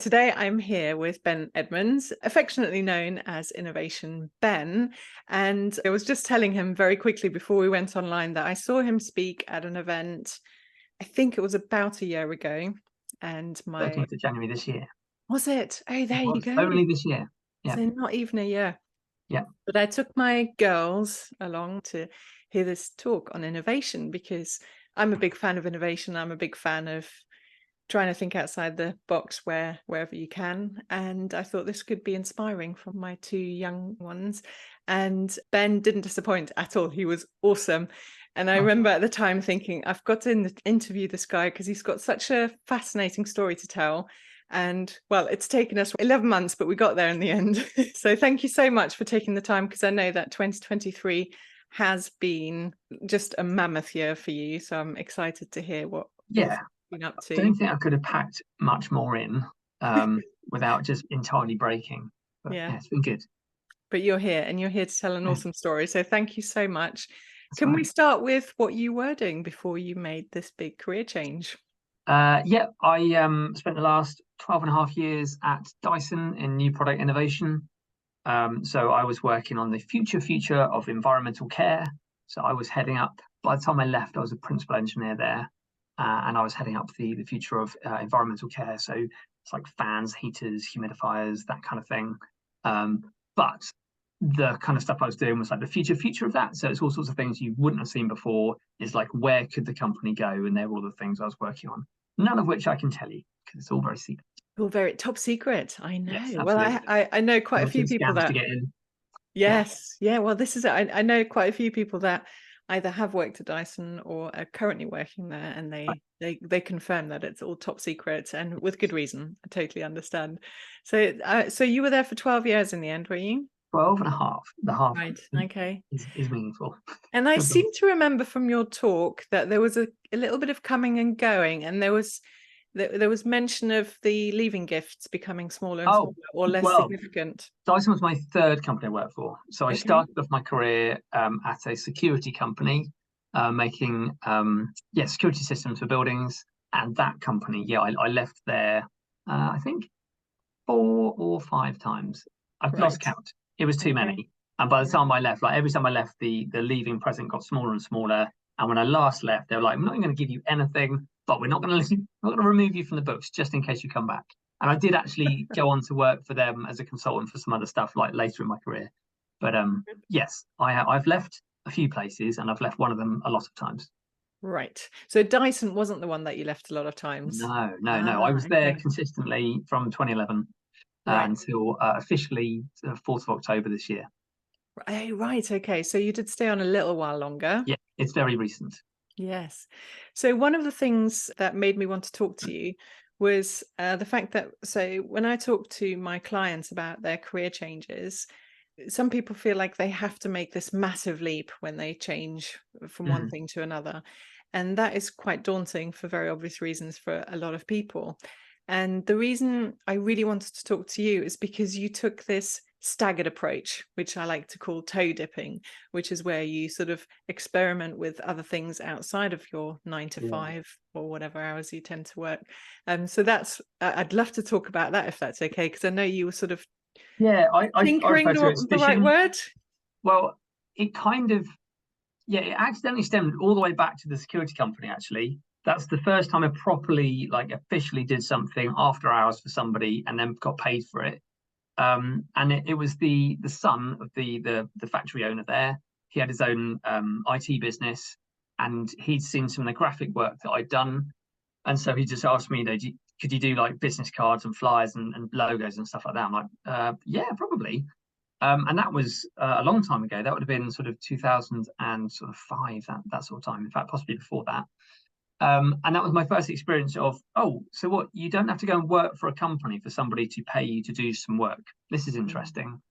Today I'm here with Ben Edmonds, affectionately known as Innovation Ben. And I was just telling him very quickly before we went online that I saw him speak at an event, I think it was about a year ago. And 13th of January this year. was it? Oh, It there you was go. only this year. Yeah, So not even a year. yeah. But I took my girls along to hear this talk on innovation because I'm a big fan of innovation. I'm a big fan of trying to think outside the box wherever you can. And I thought this could be inspiring for my two young ones. And Ben didn't disappoint at all. He was awesome. And I Oh, remember at the time thinking, I've got to interview this guy because he's got such a fascinating story to tell. And well, it's taken us 11 months, but we got there in the end. So thank you so much for taking the time, because I know that 2023 has been just a mammoth year for you. So I'm excited to hear what you've yeah. been up I to. don't think I could have packed much more in without just entirely breaking. But Yeah, yeah, it's been good. but you're here and you're here to tell an Yeah, awesome story. So thank you so much. that's Can we right. start with what you were doing before you made this big career change? Yeah, I spent the last 12 and a half years at Dyson in new product innovation. So I was working on the future of environmental care. So I was heading up, by the time I left, I was a principal engineer there. And I was heading up the future of environmental care. So it's like fans, heaters, humidifiers, that kind of thing. But the kind of stuff I was doing was like the future of that. So it's all sorts of things you wouldn't have seen before. Is like, where could the company go? And they were all the things I was working on. None of which I can tell you because it's all very secret. Well, very top secret. I Yes, know. Well, absolutely. I know quite a Lots of few people scams to that, get in. Yeah. yes, yeah. Well, this is it. I know quite a few people that either have worked at Dyson or are currently working there, and they confirm that it's all top secret, and with good reason. I totally understand. So, so you were there for 12 years in the end, were you? 12 and a half. The half Right. Okay. is meaningful. And I seem to remember from your talk that there was a little bit of coming and going, and there was mention of the leaving gifts becoming smaller and Oh, smaller or less well, significant. Dyson was my third company I worked for. So I Okay. started off my career at a security company making security systems for buildings. And that company, I left there, I think 4 or 5 times. I've lost Right. count. It was too Okay. many. And by the Right. time I left, like every time I left, the leaving present got smaller and smaller. And when I last left, they were like, "We're not going to give you anything, but we're not going to not going to remove you from the books just in case you come back." And I did actually go on to work for them as a consultant for some other stuff like later in my career. But yes, I've left a few places, and I've left one of them a lot of times. Right. So Dyson wasn't the one that you left a lot of times. No, no, no. I Ah, was there okay. consistently from 2011 Right. until officially 4th of October this year. Oh, right. Okay. So you did stay on a little while longer. Yeah, it's very recent. Yes. So one of the things that made me want to talk to you was the fact that, so when I talk to my clients about their career changes, some people feel like they have to make this massive leap when they change from one Mm. thing to another. And that is quite daunting for very obvious reasons for a lot of people. And the reason I really wanted to talk to you is because you took this staggered approach, which I like to call toe dipping, which is where you sort of experiment with other things outside of your nine to Yeah. five or whatever hours you tend to work. So that's, I'd love to talk about that if that's okay, because I know you were sort of Yeah, I tinkering, refer to it as the right fishing. word. Well, it kind of, yeah, it accidentally stemmed all the way back to the security company, actually. That's the first time I properly, like, officially did something after hours for somebody and then got paid for it. And it was the son of the factory owner there. He had his own IT business, and he'd seen some of the graphic work that I'd done. And so he just asked me, could you do like business cards and flyers and logos and stuff like that? I'm like, yeah, probably. And that was a long time ago. That would have been sort of 2005, that sort of time. In fact, possibly before that. And that was my first experience of, oh, so what? You don't have to go and work for a company for somebody to pay you to do some work. This is Mm. interesting.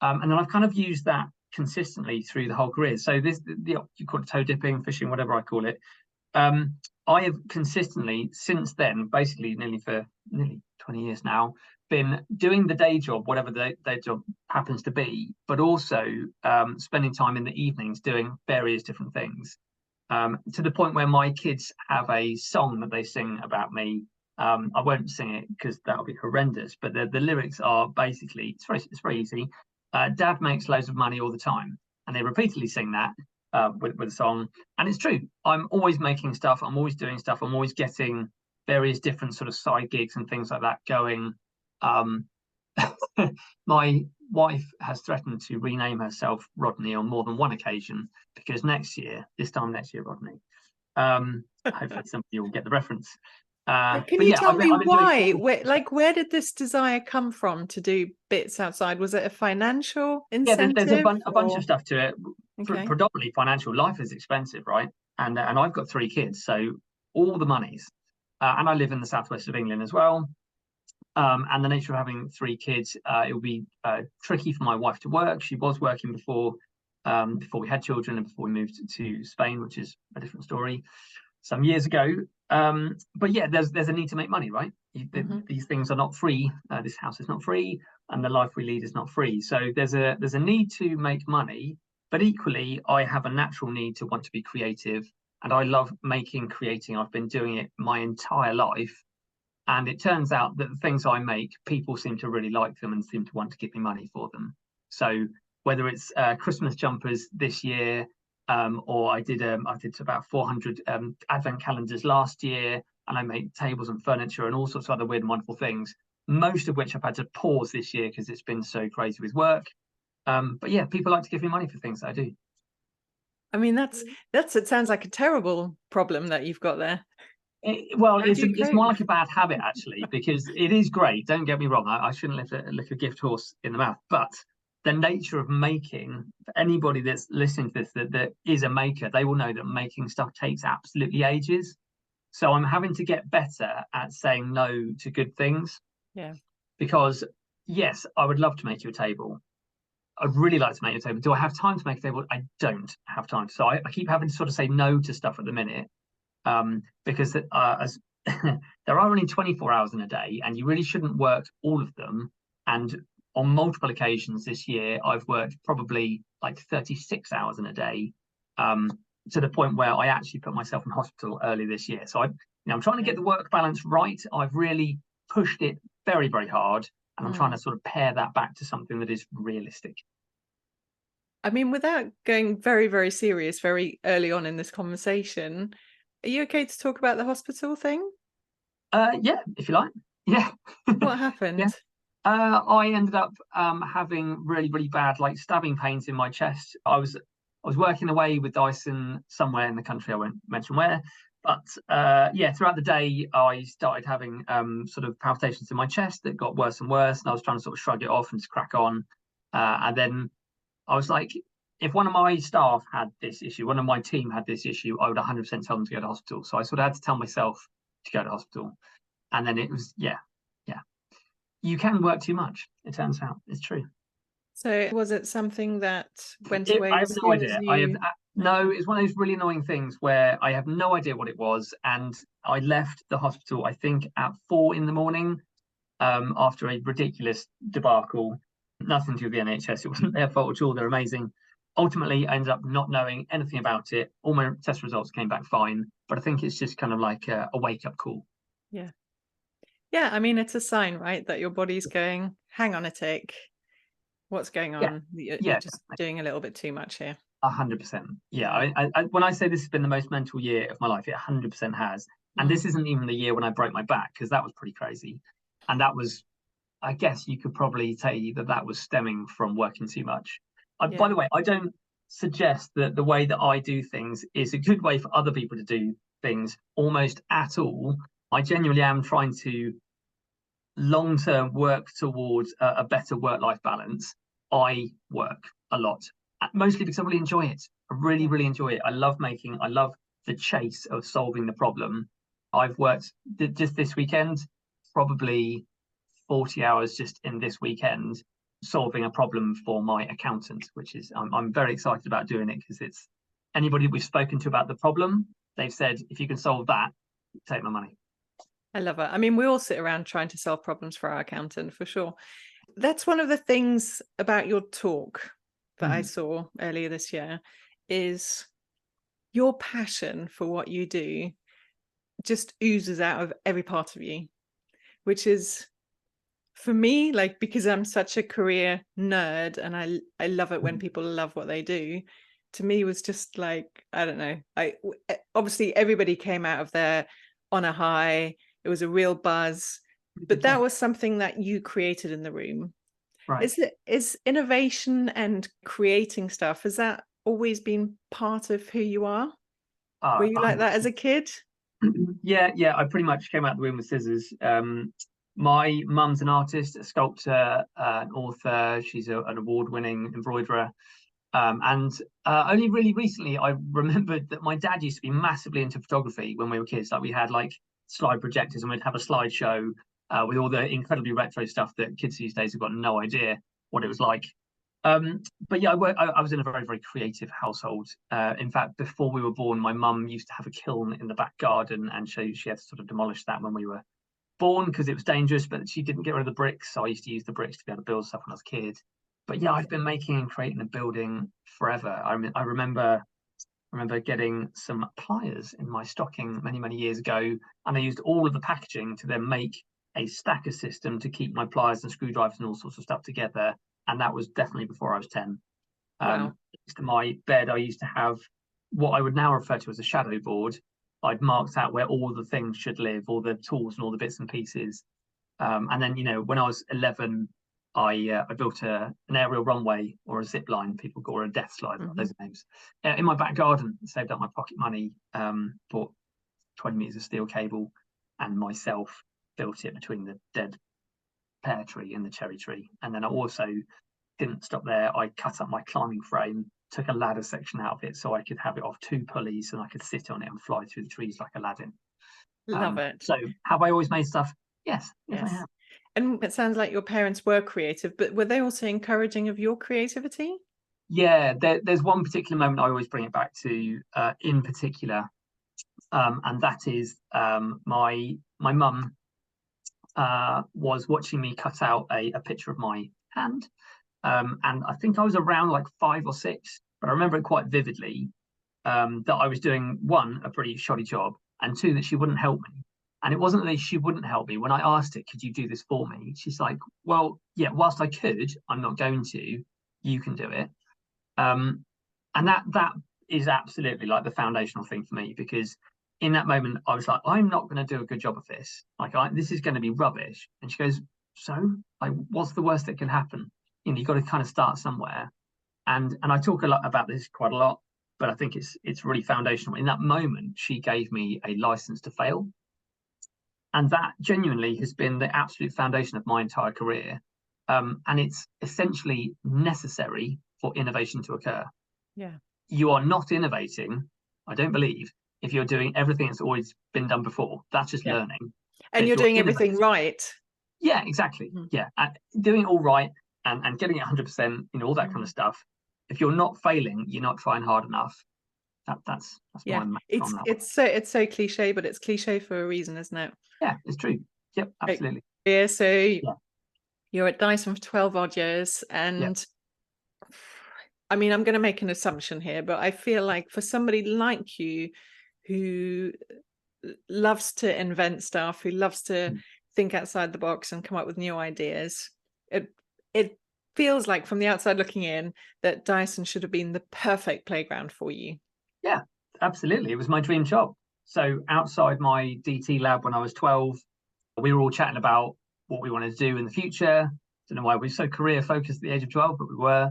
And then I've kind of used that consistently through the whole career. So you call it toe dipping, fishing, whatever I call it. Um, I have consistently since then, basically nearly 20 years now, been doing the day job, whatever the day job happens to be, but also spending time in the evenings doing various different things. To the point where my kids have a song that they sing about me. I won't sing it because that'll be horrendous, but the lyrics are basically, it's very easy. Dad makes loads of money all the time, and they repeatedly sing that with a song, and it's true. I'm always making stuff. I'm always doing stuff. I'm always getting various different sort of side gigs and things like that going. My wife has threatened to rename herself Rodney on more than one occasion because this time next year, Rodney. Hopefully somebody will get the reference. Can But you yeah, tell me I've been why? doing Where did this desire come from to do bits outside? Was it a financial yeah, there's incentive a bunch of or stuff to it. okay? Predominantly financial. Life is expensive, right? And I've got 3 kids, so all the monies. And I live in the southwest of England as well. And the nature of having 3 kids, it will be tricky for my wife to work. She was working before we had children and before we moved to Spain, which is a different story, some years ago. But yeah, there's a need to make money, right? These things are not free. This house is not free, and the life we lead is not free. So there's a need to make money, but equally, I have a natural need to want to be creative, and I love creating. I've been doing it my entire life. And it turns out that the things I make, people seem to really like them and seem to want to give me money for them. So whether it's Christmas jumpers this year, or I did about 400 advent calendars last year, and I make tables and furniture and all sorts of other weird and wonderful things, most of which I've had to pause this year because it's been so crazy with work. But yeah, people like to give me money for things that I do. I mean, it sounds like a terrible problem that you've got there. Well, How do you it's more cope? like a bad habit actually, because it is great. Don't get me wrong. I shouldn't lick a gift horse in the mouth, but the nature of making, for anybody that's listening to this that is a maker, they will know that making stuff takes absolutely ages. So I'm having to get better at saying no to good things. Yeah. Because yes, I would love to make you a table. I'd really like to make you a table. Do I have time to make a table? I don't have time. So I keep having to sort of say no to stuff at the minute. Because as there are only 24 hours in a day, and you really shouldn't work all of them. And on multiple occasions this year, I've worked probably like 36 hours in a day, to the point where I actually put myself in hospital early this year. So I'm trying to get the work balance right. I've really pushed it very, very hard, and I'm trying to sort of pare that back to something that is realistic. I mean, without going very, very serious very early on in this conversation, are you okay to talk about the hospital thing? Yeah, if you like. Yeah. What Yeah. happened? I ended up having really, really bad like stabbing pains in my chest. I was working away with Dyson somewhere in the country. I won't mention where, but yeah, throughout the day I started having sort of palpitations in my chest that got worse and worse, and I was trying to sort of shrug it off and just crack on. And then I was like, if one of my staff had this issue, one of my team had this issue, I would 100% tell them to go to hospital. So I sort of had to tell myself to go to hospital, and then it was yeah. You can work too much. It turns out it's true. So was it something that went away I have as no soon as idea. I have you no. okay. It's one of those really annoying things where I have no idea what it was, and I left the hospital I think at 4 in the morning, after a ridiculous debacle. Nothing to do with the NHS. It wasn't their fault at all. They're amazing. Ultimately, I ended up not knowing anything about it. All my test results came back fine, but I think it's just kind of like a wake up call. Yeah. Yeah, I mean, it's a sign, right, that your body's going, hang on a tick. What's going Yeah, on? You're yeah, just doing a little bit too much here. 100%. Yeah, Yeah. when I say this has been the most mental year of my life, it 100% has. And this isn't even the year when I broke my back, because that was pretty crazy. And that was, I guess you could probably say that was stemming from working too much. By Yeah. the way, I don't suggest that the way that I do things is a good way for other people to do things almost at all. I genuinely am trying to long term work towards a better work life balance. I work a lot, mostly because I really enjoy it. I really, Yeah. really enjoy it. I love the chase of solving the problem. I've worked just this weekend, probably 40 hours just in this weekend, solving a problem for my accountant, which is, I'm very excited about doing it because it's anybody we've spoken to about the problem, they've said, if you can solve that, take my money. I love it. I mean, we all sit around trying to solve problems for our accountant for sure. That's one of the things about your talk that I saw earlier this year is your passion for what you do just oozes out of every part of you. which is, for me, like, because I'm such a career nerd and I love it when people love what they do, to me was just like, I don't know. Obviously everybody came out of there on a high. It was a real buzz, but Good that time. was something that you created in the room. Right. Is innovation and creating stuff, has that always been part of who you are? Were you like that as a 100%. kid? Yeah. I pretty much came out the womb with scissors. My mum's an artist, a sculptor, an author. She's an award-winning embroiderer. And only really recently I remembered that my dad used to be massively into photography when we were kids. Like we had like slide projectors and we'd have a slideshow with all the incredibly retro stuff that kids these days have got no idea what it was like. But yeah, I was in a very, very creative household. In fact, before we were born, my mum used to have a kiln in the back garden, and she had to sort of demolish that when we were born because it was dangerous, but she didn't get rid of the bricks. So I used to use the bricks to be able to build stuff when I was a kid. But yeah, I've been making and creating and building forever. I remember getting some pliers in my stocking many, many years ago, and I used all of the packaging to then make a stacker system to keep my pliers and screwdrivers and all sorts of stuff together. And that was definitely before I was 10. Wow. Next to my bed, I used to have what I would now refer to as a shadow board. I'd marked out where all the things should live, all the tools and all the bits and pieces. And then, when I was 11, I built an aerial runway or a zip line, people call it a death slide, those are names, in my back garden. Saved up my pocket money, bought 20 meters of steel cable, and myself built it between the dead pear tree and the cherry tree. And then I also didn't stop there. I cut up my climbing frame, took a ladder section out of it so I could have it off 2 pulleys and I could sit on it and fly through the trees like Aladdin. Love it. So have I always made stuff? Yes, I Yes. have. And it sounds like your parents were creative, but were they also encouraging of your creativity? Yeah, there's one particular moment I always bring it back to, in particular, and that is my mum was watching me cut out a picture of my hand, and I think I was around like 5 or 6, but I remember it quite vividly. That I was doing, one, a pretty shoddy job, and two, that she wouldn't help me. And it wasn't that she wouldn't help me. When I asked her, could you do this for me? She's like, well, yeah, whilst I could, I'm not going to. You can do it. And that is absolutely like the foundational thing for me, because in that moment I was like, I'm not going to do a good job of this. Like, this is going to be rubbish. And she goes, so, like, what's the worst that can happen? You've got to kind of start somewhere. And I talk a lot about this, quite a lot, but I think it's really foundational. In that moment, she gave me a license to fail, and that genuinely has been the absolute foundation of my entire career. And it's essentially necessary for innovation to occur. Yeah. You are not innovating, I don't believe, if you're doing everything that's always been done before. That's just learning. And you're doing everything right. Yeah, exactly. Yeah, and doing it all right and getting it 100%, all that kind of stuff. If you're not failing, you're not trying hard enough. That's Yeah. my It's so cliche, but it's cliche for a reason, isn't it? Yeah, it's true. Yep, absolutely. Yeah. So Yeah. you're at Dyson for 12 odd years, and I mean, I'm going to make an assumption here, but I feel like for somebody like you who loves to invent stuff, who loves to think outside the box and come up with new ideas, it feels like, from the outside looking in, that Dyson should have been the perfect playground for you. Yeah, absolutely. It was my dream job. So outside my DT lab when I was 12, we were all chatting about what we wanted to do in the future. Don't know why we were so career focused at the age of 12, but we were.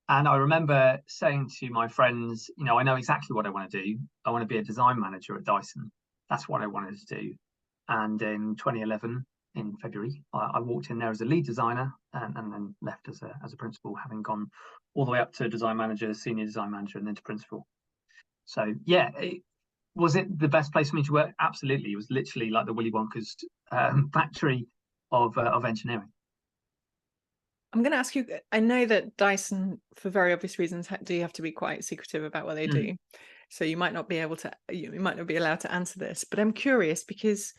And I remember saying to my friends, I know exactly what I want to do. I want to be a design manager at Dyson. That's what I wanted to do. And in 2011, in February, I walked in there as a lead designer and then left as a principal, having gone all the way up to design manager, senior design manager, and then to principal. So yeah, was it the best place for me to work? Absolutely. It was literally like the Willy Wonka's factory of engineering. I'm going to ask you, I know that Dyson, for very obvious reasons, do have to be quite secretive about what they do. So you might not be able to, you might not be allowed to answer this, but I'm curious, because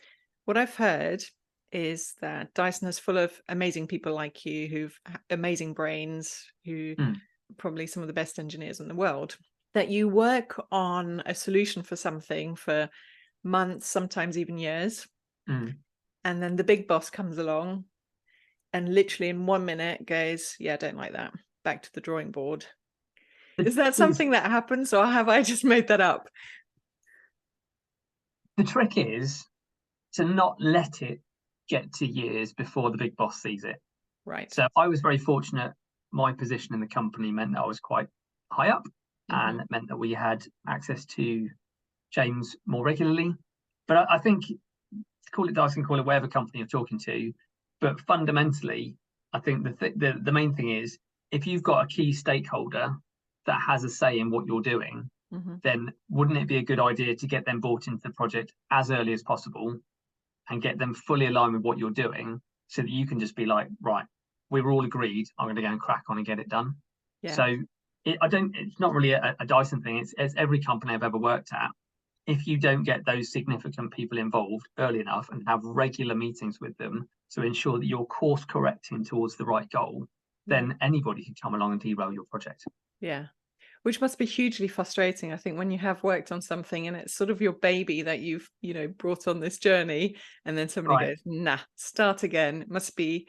what I've heard is that Dyson is full of amazing people like you, who've amazing brains, who probably some of the best engineers in the world, that you work on a solution for something for months, sometimes even years. And then the big boss comes along and literally in 1 minute goes, yeah, I don't like that. Back to the drawing board. Is that something that happens, or have I just made that up? The trick is to not let it get to years before the big boss sees it. Right. So I was very fortunate. My position in the company meant that I was quite high up, and it meant that we had access to James more regularly. But I think, call it Dyson, call it whatever company you're talking to, but fundamentally, I think the main thing is, if you've got a key stakeholder that has a say in what you're doing, then wouldn't it be a good idea to get them bought into the project as early as possible and get them fully aligned with what you're doing, so that you can just be like, right, we were all agreed, I'm going to go and crack on and get it done. Yeah. So it's not really a Dyson thing. It's every company I've ever worked at. If you don't get those significant people involved early enough and have regular meetings with them to ensure that you're course correcting towards the right goal, then anybody can come along and derail your project. Yeah. Which must be hugely frustrating, I think, when you have worked on something and it's sort of your baby that you've, brought on this journey, and then somebody goes, nah, start again. It must be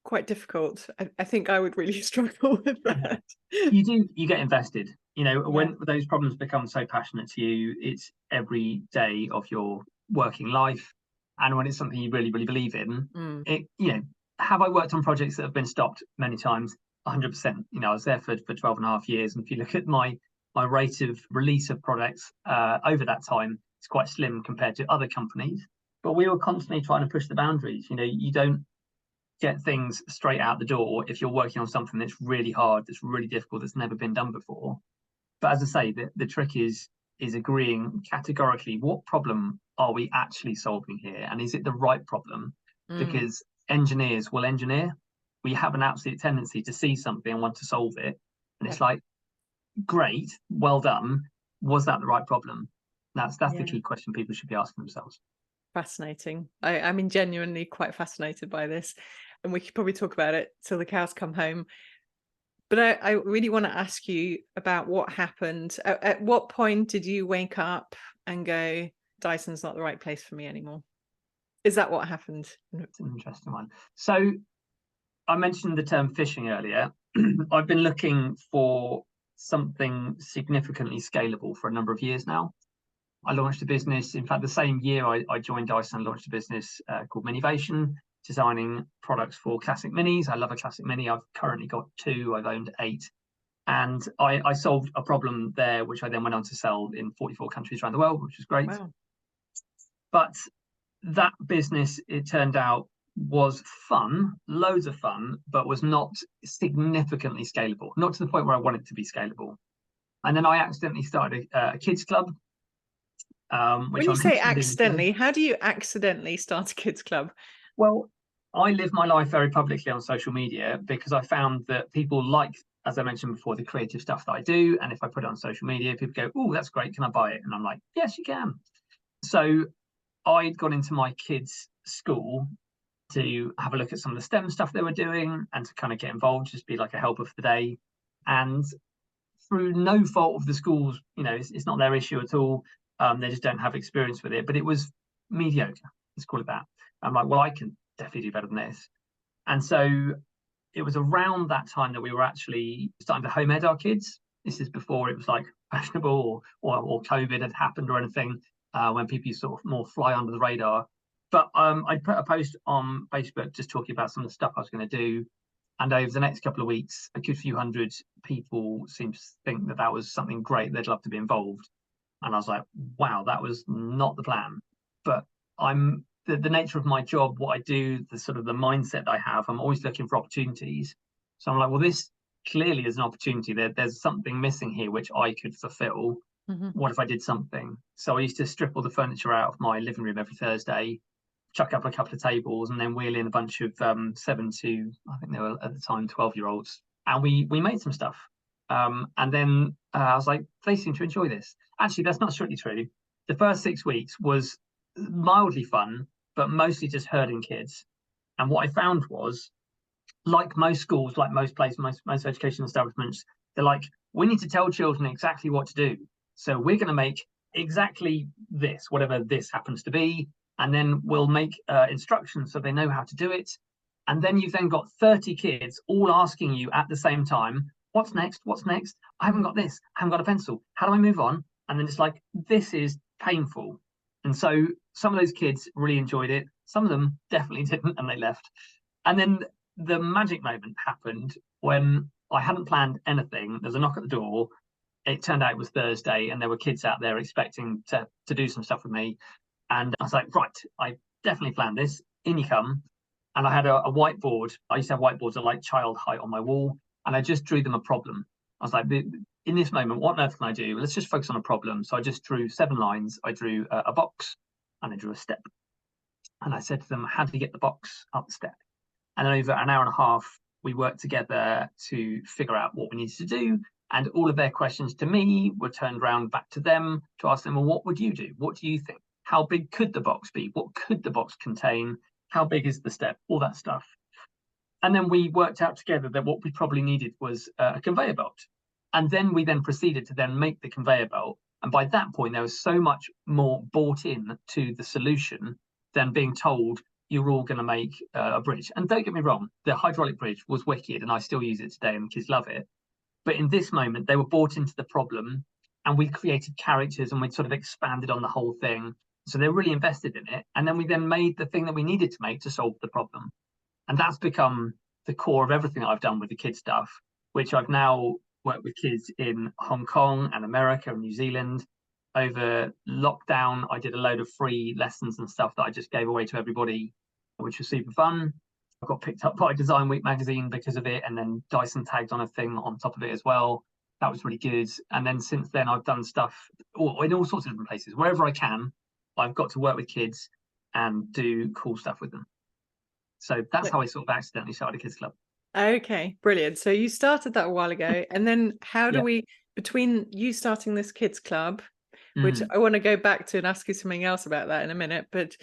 quite difficult. I think I would really struggle with that. You get invested. When those problems become so passionate to you, it's every day of your working life. And when it's something you really, really believe in, have I worked on projects that have been stopped many times? 100%. I was there for 12 and a half years. And if you look at my rate of release of products over that time, it's quite slim compared to other companies. But we were constantly trying to push the boundaries. You don't get things straight out the door if you're working on something that's really hard, that's really difficult, that's never been done before. But as I say, the trick is agreeing categorically, what problem are we actually solving here, and is it the right problem? Because engineers will engineer. We have an absolute tendency to see something and want to solve it, and it's like, great, well done, was that the right problem? That's the key question people should be asking themselves. Fascinating. I mean, genuinely quite fascinated by this, and we could probably talk about it till the cows come home. But I really want to ask you about what happened. At what point did you wake up and go, Dyson's not the right place for me anymore? Is that what happened? It's an interesting one. So I mentioned the term fishing earlier. I've been looking for something significantly scalable for a number of years now. I launched a business. In fact, the same year I joined Dyson, I launched a business called Minivation, designing products for classic minis. I love a classic mini. I've currently got 2. I've owned 8. And I solved a problem there, which I then went on to sell in 44 countries around the world, which was great. Wow. But that business, it turned out, was fun, loads of fun, but was not significantly scalable, not to the point where I wanted it to be scalable. And then I accidentally started a kids club. When you say accidentally, how do you accidentally start a kids club? Well, I live my life very publicly on social media because I found that people like, as I mentioned before, the creative stuff that I do. And if I put it on social media, people go, oh, that's great, can I buy it? And I'm like, yes, you can. So I'd gone into my kids' school to have a look at some of the STEM stuff they were doing and to kind of get involved, just be like a helper for the day. And through no fault of the schools, it's not their issue at all. They just don't have experience with it, but it was mediocre. Let's call it that. I'm like, well, I can definitely do better than this. And so it was around that time that we were actually starting to home ed our kids. This is before it was like fashionable or COVID had happened or anything, when people sort of more fly under the radar. But I put a post on Facebook just talking about some of the stuff I was going to do. And over the next couple of weeks, a good few hundred people seemed to think that was something great. They'd love to be involved. And I was like, wow, that was not the plan. But I'm the nature of my job, what I do, the sort of the mindset I have, I'm always looking for opportunities. So I'm like, well, this clearly is an opportunity. There's something missing here which I could fulfill. What if I did something? So I used to strip all the furniture out of my living room every Thursday, chuck up a couple of tables, and then wheel in a bunch of 7 to, I think they were at the time 12-year-olds, and we made some stuff. And then I was like, they seem to enjoy this. Actually, that's not strictly true. The first 6 weeks was mildly fun, but mostly just herding kids. And what I found was, like most schools, like most places, most education establishments, they're like, we need to tell children exactly what to do. So we're going to make exactly this, whatever this happens to be. and then we'll make instructions so they know how to do it. And then you've then got 30 kids all asking you at the same time, what's next? What's next? I haven't got this. I haven't got a pencil. How do I move on? And then it's like, this is painful. And so some of those kids really enjoyed it. Some of them definitely didn't, and they left. And then the magic moment happened when I hadn't planned anything. There's a knock at the door. It turned out it was Thursday, and there were kids out there expecting to do some stuff with me. And I was like, right, I definitely planned this. In you come. And I had a whiteboard. I used to have whiteboards at like child height on my wall, and I just drew them a problem. I was like, in this moment, what on earth can I do? Let's just focus on a problem. So I just drew 7 lines. I drew a box, and I drew a step. And I said to them, how do you get the box up the step? And then over an hour and a half, we worked together to figure out what we needed to do. And all of their questions to me were turned around back to them to ask them, well, what would you do? What do you think? How big could the box be? What could the box contain? How big is the step? All that stuff. And then we worked out together that what we probably needed was a conveyor belt. And then we then proceeded to then make the conveyor belt. And by that point, there was so much more bought in to the solution than being told you're all going to make a bridge. And don't get me wrong, the hydraulic bridge was wicked, and I still use it today, and the kids love it. But in this moment, they were bought into the problem, and we created characters, and we sort of expanded on the whole thing. So they're really invested in it. And then we then made the thing that we needed to make to solve the problem. And that's become the core of everything I've done with the kids stuff, which I've now worked with kids in Hong Kong and America and New Zealand. Over lockdown, I did a load of free lessons and stuff that I just gave away to everybody, which was super fun. I got picked up by Design Week magazine because of it, and then Dyson tagged on a thing on top of it as well. That was really good. And then since then, I've done stuff in all sorts of different places. Wherever I can, I've got to work with kids and do cool stuff with them. So that's how I sort of accidentally started a kids club. Okay, brilliant. So you started that a while ago, and then how do we, between you starting this kids club, which I want to go back to and ask you something else about that in a minute, but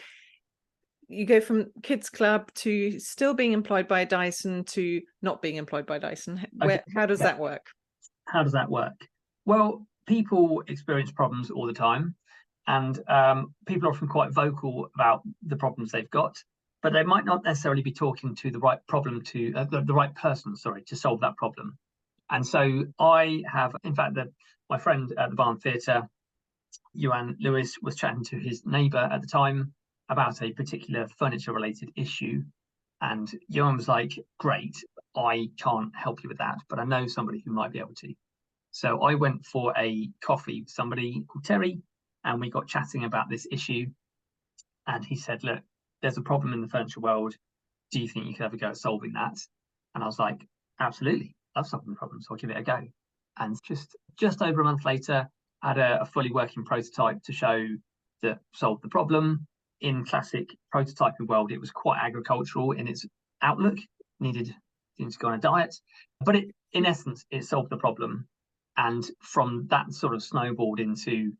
you go from kids club to still being employed by Dyson to not being employed by Dyson. How does that work? How does that work? Well, people experience problems all the time, and people are often quite vocal about the problems they've got, but they might not necessarily be talking to the right problem to the right person, to solve that problem. And so I have, in fact, my friend at the Barn Theatre, Yuan Lewis, was chatting to his neighbour at the time about a particular furniture-related issue, and Yuan was like, "Great, I can't help you with that, but I know somebody who might be able to." So I went for a coffee with somebody called Terry, and we got chatting about this issue. And he said, "Look, there's a problem in the furniture world. Do you think you could have a go at solving that?" And I was like, "Absolutely, love solving the problem, so I'll give it a go." And just over a month later, I had a fully working prototype to show that solved the problem. In classic prototyping world, it was quite agricultural in its outlook, needed to go on a diet, but in essence, it solved the problem. And from that sort of snowballed into,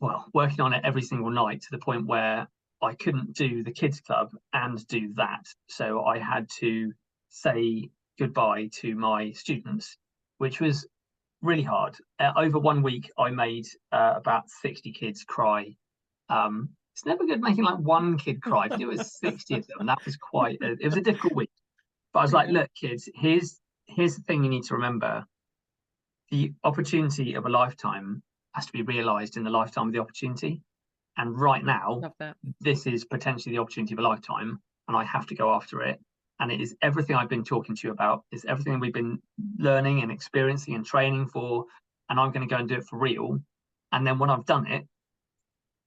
well, working on it every single night to the point where I couldn't do the kids club and do that. So I had to say goodbye to my students, which was really hard. Over 1 week, I made about 60 kids cry. It's never good making like one kid cry, but it was 60 of them, and that was it was a difficult week. But I was like, look, kids, here's the thing you need to remember. The opportunity of a lifetime has to be realized in the lifetime of the opportunity. And right now, this is potentially the opportunity of a lifetime, and I have to go after it. And it is everything I've been talking to you about. It's everything we've been learning and experiencing and training for, and I'm going to go and do it for real. And then when I've done it,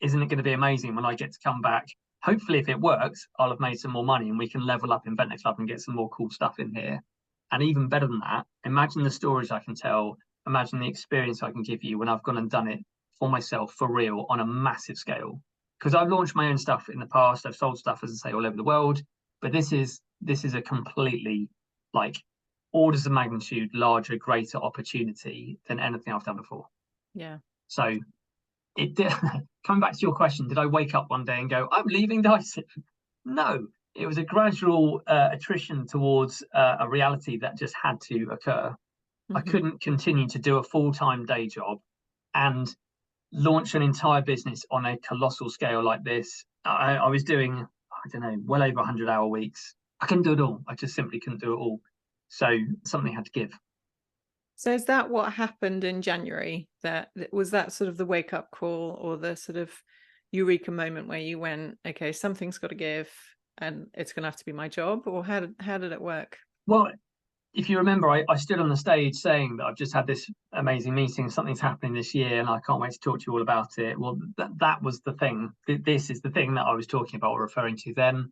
isn't it going to be amazing when I get to come back? Hopefully, if it works, I'll have made some more money and we can level up Inventor Club and get some more cool stuff in here. And even better than that, imagine the stories I can tell. Imagine the experience I can give you when I've gone and done it for myself for real on a massive scale. Because I've launched my own stuff in the past. I've sold stuff, as I say, all over the world. But this is a completely like orders of magnitude larger, greater opportunity than anything I've done before. Yeah. So it did. Coming back to your question, did I wake up one day and go, "I'm leaving Dyson"? No, it was a gradual attrition towards a reality that just had to occur. I couldn't continue to do a full-time day job and launch an entire business on a colossal scale like this I was doing, I don't know, well over 100-hour weeks. I couldn't do it all. I just simply couldn't do it all. So something had to give. So is that what happened in January? That was that sort of the wake up call or the sort of eureka moment where you went, okay, something's got to give and it's going to have to be my job? Or how did it work? Well, if you remember, I stood on the stage saying that I've just had this amazing meeting, something's happening this year, and I can't wait to talk to you all about it. Well, that was the thing. This is the thing that I was talking about or referring to then.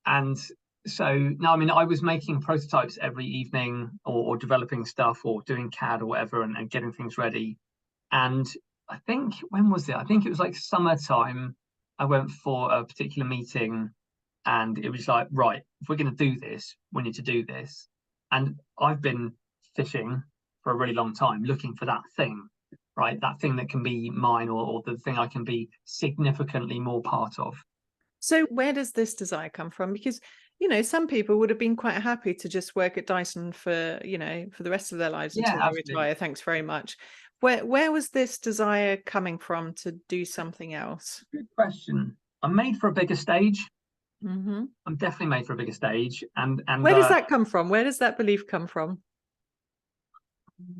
And so now, I mean, I was making prototypes every evening or developing stuff or doing CAD or whatever and getting things ready. And I think, when was it? I think it was like summertime. I went for a particular meeting and it was like, right, if we're going to do this, we need to do this. And I've been fishing for a really long time, looking for that thing, right? That thing that can be mine or the thing I can be significantly more part of. So where does this desire come from? Because, some people would have been quite happy to just work at Dyson for, for the rest of their lives Yeah, until they absolutely. retire. Thanks very much. Where was this desire coming from to do something else? Good question. I'm made for a bigger stage. Hmm. I'm definitely made for a bigger stage, and Where does that come from? Where does that belief come from?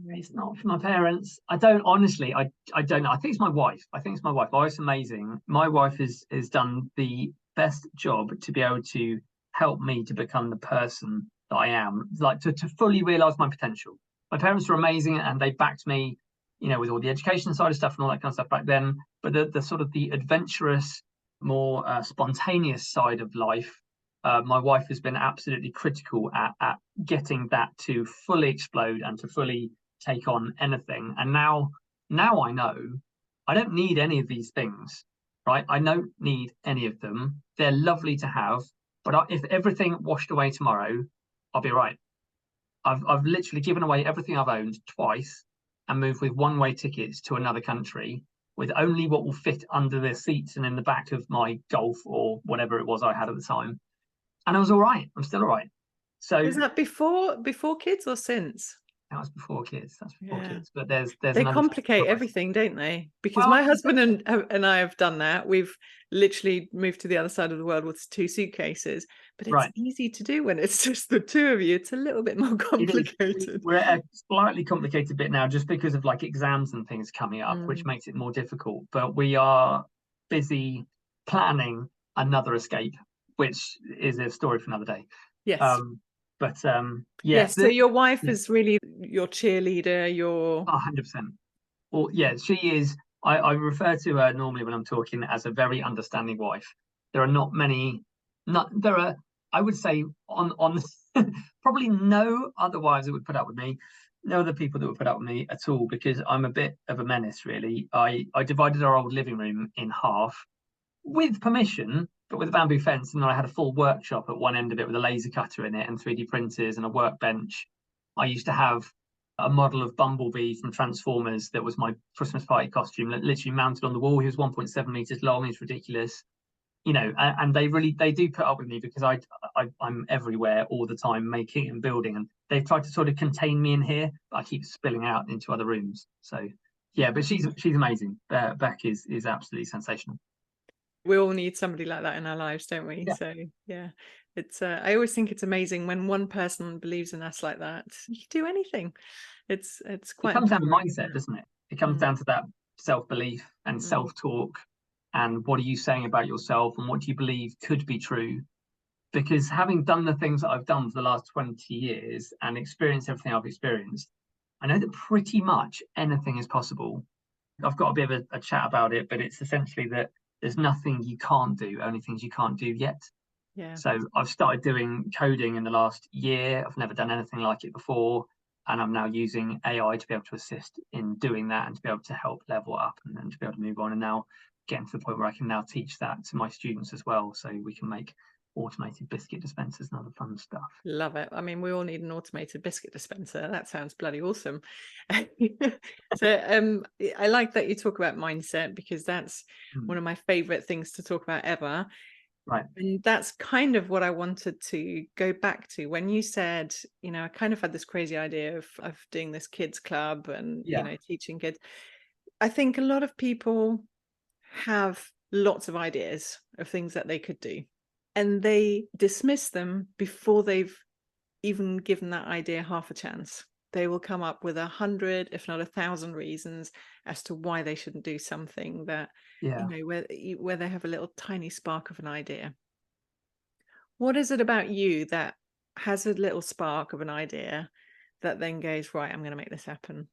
it's not for my parents. I don't honestly. I don't know. I think it's my wife. I think it's my wife. My wife's amazing. My wife has done the best job to be able to help me to become the person that I am, like to fully realize my potential. My parents were amazing and they backed me, with all the education side of stuff and all that kind of stuff back then. But the sort of the adventurous, more spontaneous side of life, my wife has been absolutely critical at getting that to fully explode and to fully take on anything. And now I know I don't need any of these things, right? I don't need any of them. They're lovely to have, but if everything washed away tomorrow, I'll be right. I've literally given away everything I've owned twice and moved with one-way tickets to another country with only what will fit under the seats and in the back of my Golf or whatever it was I had at the time. And I was all right. I'm still all right. So Was that before kids or since? that was before kids. That's before Yeah. kids. But there's They another complicate choice. everything, don't they? Because Well, my husband and I have done that. We've literally moved to the other side of the world with 2 suitcases, but it's right. easy to do when it's just the 2 of you. It's a little bit more It is. complicated. We're at a slightly complicated bit now, just because of like exams and things coming up, which Mm. makes it more difficult. But we are busy planning another escape, which is a story for another day. Yes. Um, but yeah, Yes, so your wife yeah, is really your cheerleader, your 100%. Well, yeah, she is. I refer to her normally when I'm talking as a very understanding wife. There are not many. Not there are. I would say on probably no other wives that would put up with me. No other people that would put up with me at all, because I'm a bit of a menace, really. I divided our old living room in half with permission, but with a bamboo fence, and then I had a full workshop at one end of it with a laser cutter in it and 3D printers and a workbench. I used to have a model of Bumblebee from Transformers that was my Christmas party costume, literally mounted on the wall. He was 1.7 meters long. He's ridiculous, and they do put up with me because I'm everywhere all the time, making and building, and they've tried to sort of contain me in here, but I keep spilling out into other rooms. So yeah, but she's amazing. Beck is absolutely sensational. we all need somebody like that in our lives, don't we? Yeah, So yeah, it's I always think it's amazing when one person believes in us like that. You can do anything. It's it quite comes down to empowering, mindset, isn't it? doesn't it? It comes Mm, down to that self-belief and mm. self-talk, and what are you saying about yourself and what do you believe could be true. Because having done the things that I've done for the last 20 years and experienced everything I've experienced, I know that pretty much anything is possible. I've got a bit of a chat about it, but it's essentially that there's nothing you can't do, only things you can't do yet. Yeah. So I've started doing coding in the last year. I've never done anything like it before. And I'm now using AI to be able to assist in doing that and to be able to help level up and then to be able to move on. And now getting to the point where I can now teach that to my students as well. So we can make automated biscuit dispensers and other fun stuff. Love it. I mean, we all need an automated biscuit dispenser. That sounds bloody awesome. So I like that you talk about mindset because that's one of my favorite things to talk about ever. Right. And that's kind of what I wanted to go back to when you said, I kind of had this crazy idea of doing this kids club and, Yeah. teaching kids. I think a lot of people have lots of ideas of things that they could do. And they dismiss them before they've even given that idea half a chance. They will come up with 100, if not 1,000 reasons as to why they shouldn't do something that, Yeah. where they have a little tiny spark of an idea. What is it about you that has a little spark of an idea that then goes, right, I'm going to make this happen?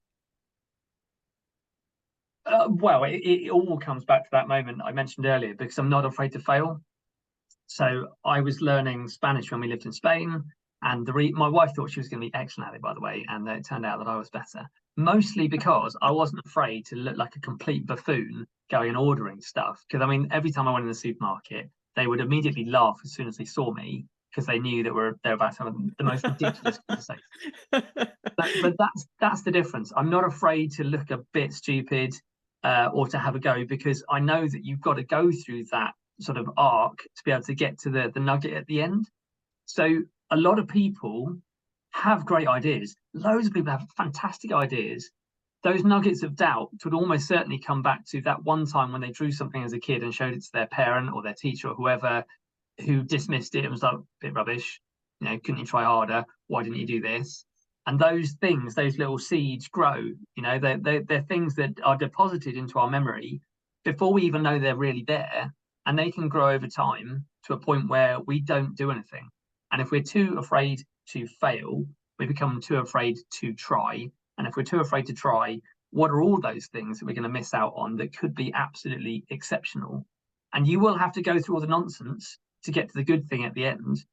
Well, it all comes back to that moment I mentioned earlier, because I'm not afraid to fail. So I was learning Spanish when we lived in Spain, and my wife thought she was going to be excellent at it, by the way, and it turned out that I was better. Mostly because I wasn't afraid to look like a complete buffoon going and ordering stuff. Because I mean, every time I went in the supermarket, they would immediately laugh as soon as they saw me, because they knew that they're about to have the most ridiculous conversation. But that's the difference. I'm not afraid to look a bit stupid, or to have a go, because I know that you've got to go through that sort of arc to be able to get to the nugget at the end. So a lot of people have great ideas. Loads of people have fantastic ideas. Those nuggets of doubt would almost certainly come back to that one time when they drew something as a kid and showed it to their parent or their teacher or whoever, who dismissed it and was like, a bit rubbish. Couldn't you try harder? Why didn't you do this? And those things, those little seeds grow. They're things that are deposited into our memory before we even know they're really there, and they can grow over time to a point where we don't do anything. And if we're too afraid to fail, we become too afraid to try. And if we're too afraid to try, what are all those things that we're going to miss out on that could be absolutely exceptional? And you will have to go through all the nonsense to get to the good thing at the end.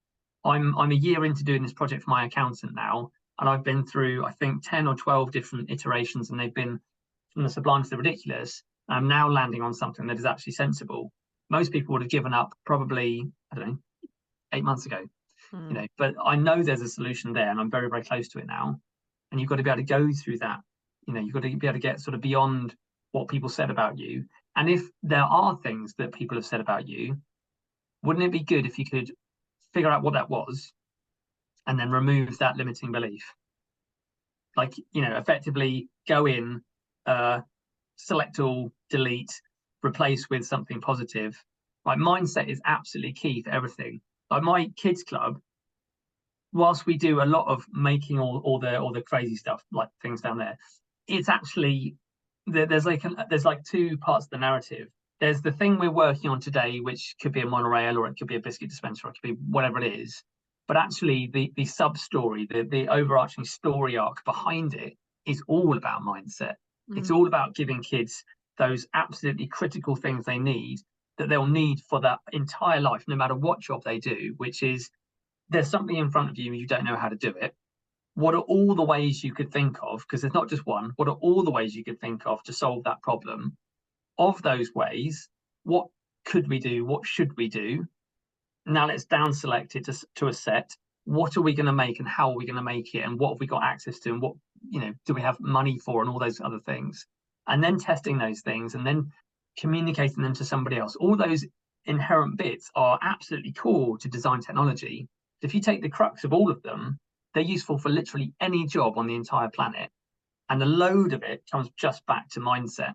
I'm a year into doing this project for my accountant now, and I've been through, I think, 10 or 12 different iterations, and they've been from the sublime to the ridiculous. I'm now landing on something that is actually sensible. Most people would have given up probably, I don't know, 8 months ago. But I know there's a solution there, and I'm very, very close to it now. And you've got to be able to go through that. You've got to be able to get sort of beyond what people said about you. And if there are things that people have said about you, wouldn't it be good if you could figure out what that was and then remove that limiting belief? Like, effectively go in, select all, delete, replace with something positive. Like, mindset is absolutely key for everything. Like my kids club, whilst we do a lot of making all the crazy stuff, like things down there, it's actually there's like two parts of the narrative. There's the thing we're working on today, which could be a monorail, or it could be a biscuit dispenser, or it could be whatever it is. But actually, the sub story, the overarching story arc behind it is all about mindset. It's all about giving kids those absolutely critical things they need, that they'll need for that entire life, no matter what job they do, which is, there's something in front of you and you don't know how to do it. What are all the ways you could think of? Because there's not just one. What are all the ways you could think of to solve that problem? Of those ways, what could we do? What should we do? Now let's down select it to a set. What are we going to make, and how are we going to make it, and what have we got access to, and what do we have money for, and all those other things. And then testing those things, and then communicating them to somebody else. All those inherent bits are absolutely core to design technology. If you take the crux of all of them, they're useful for literally any job on the entire planet. And a load of it comes just back to mindset.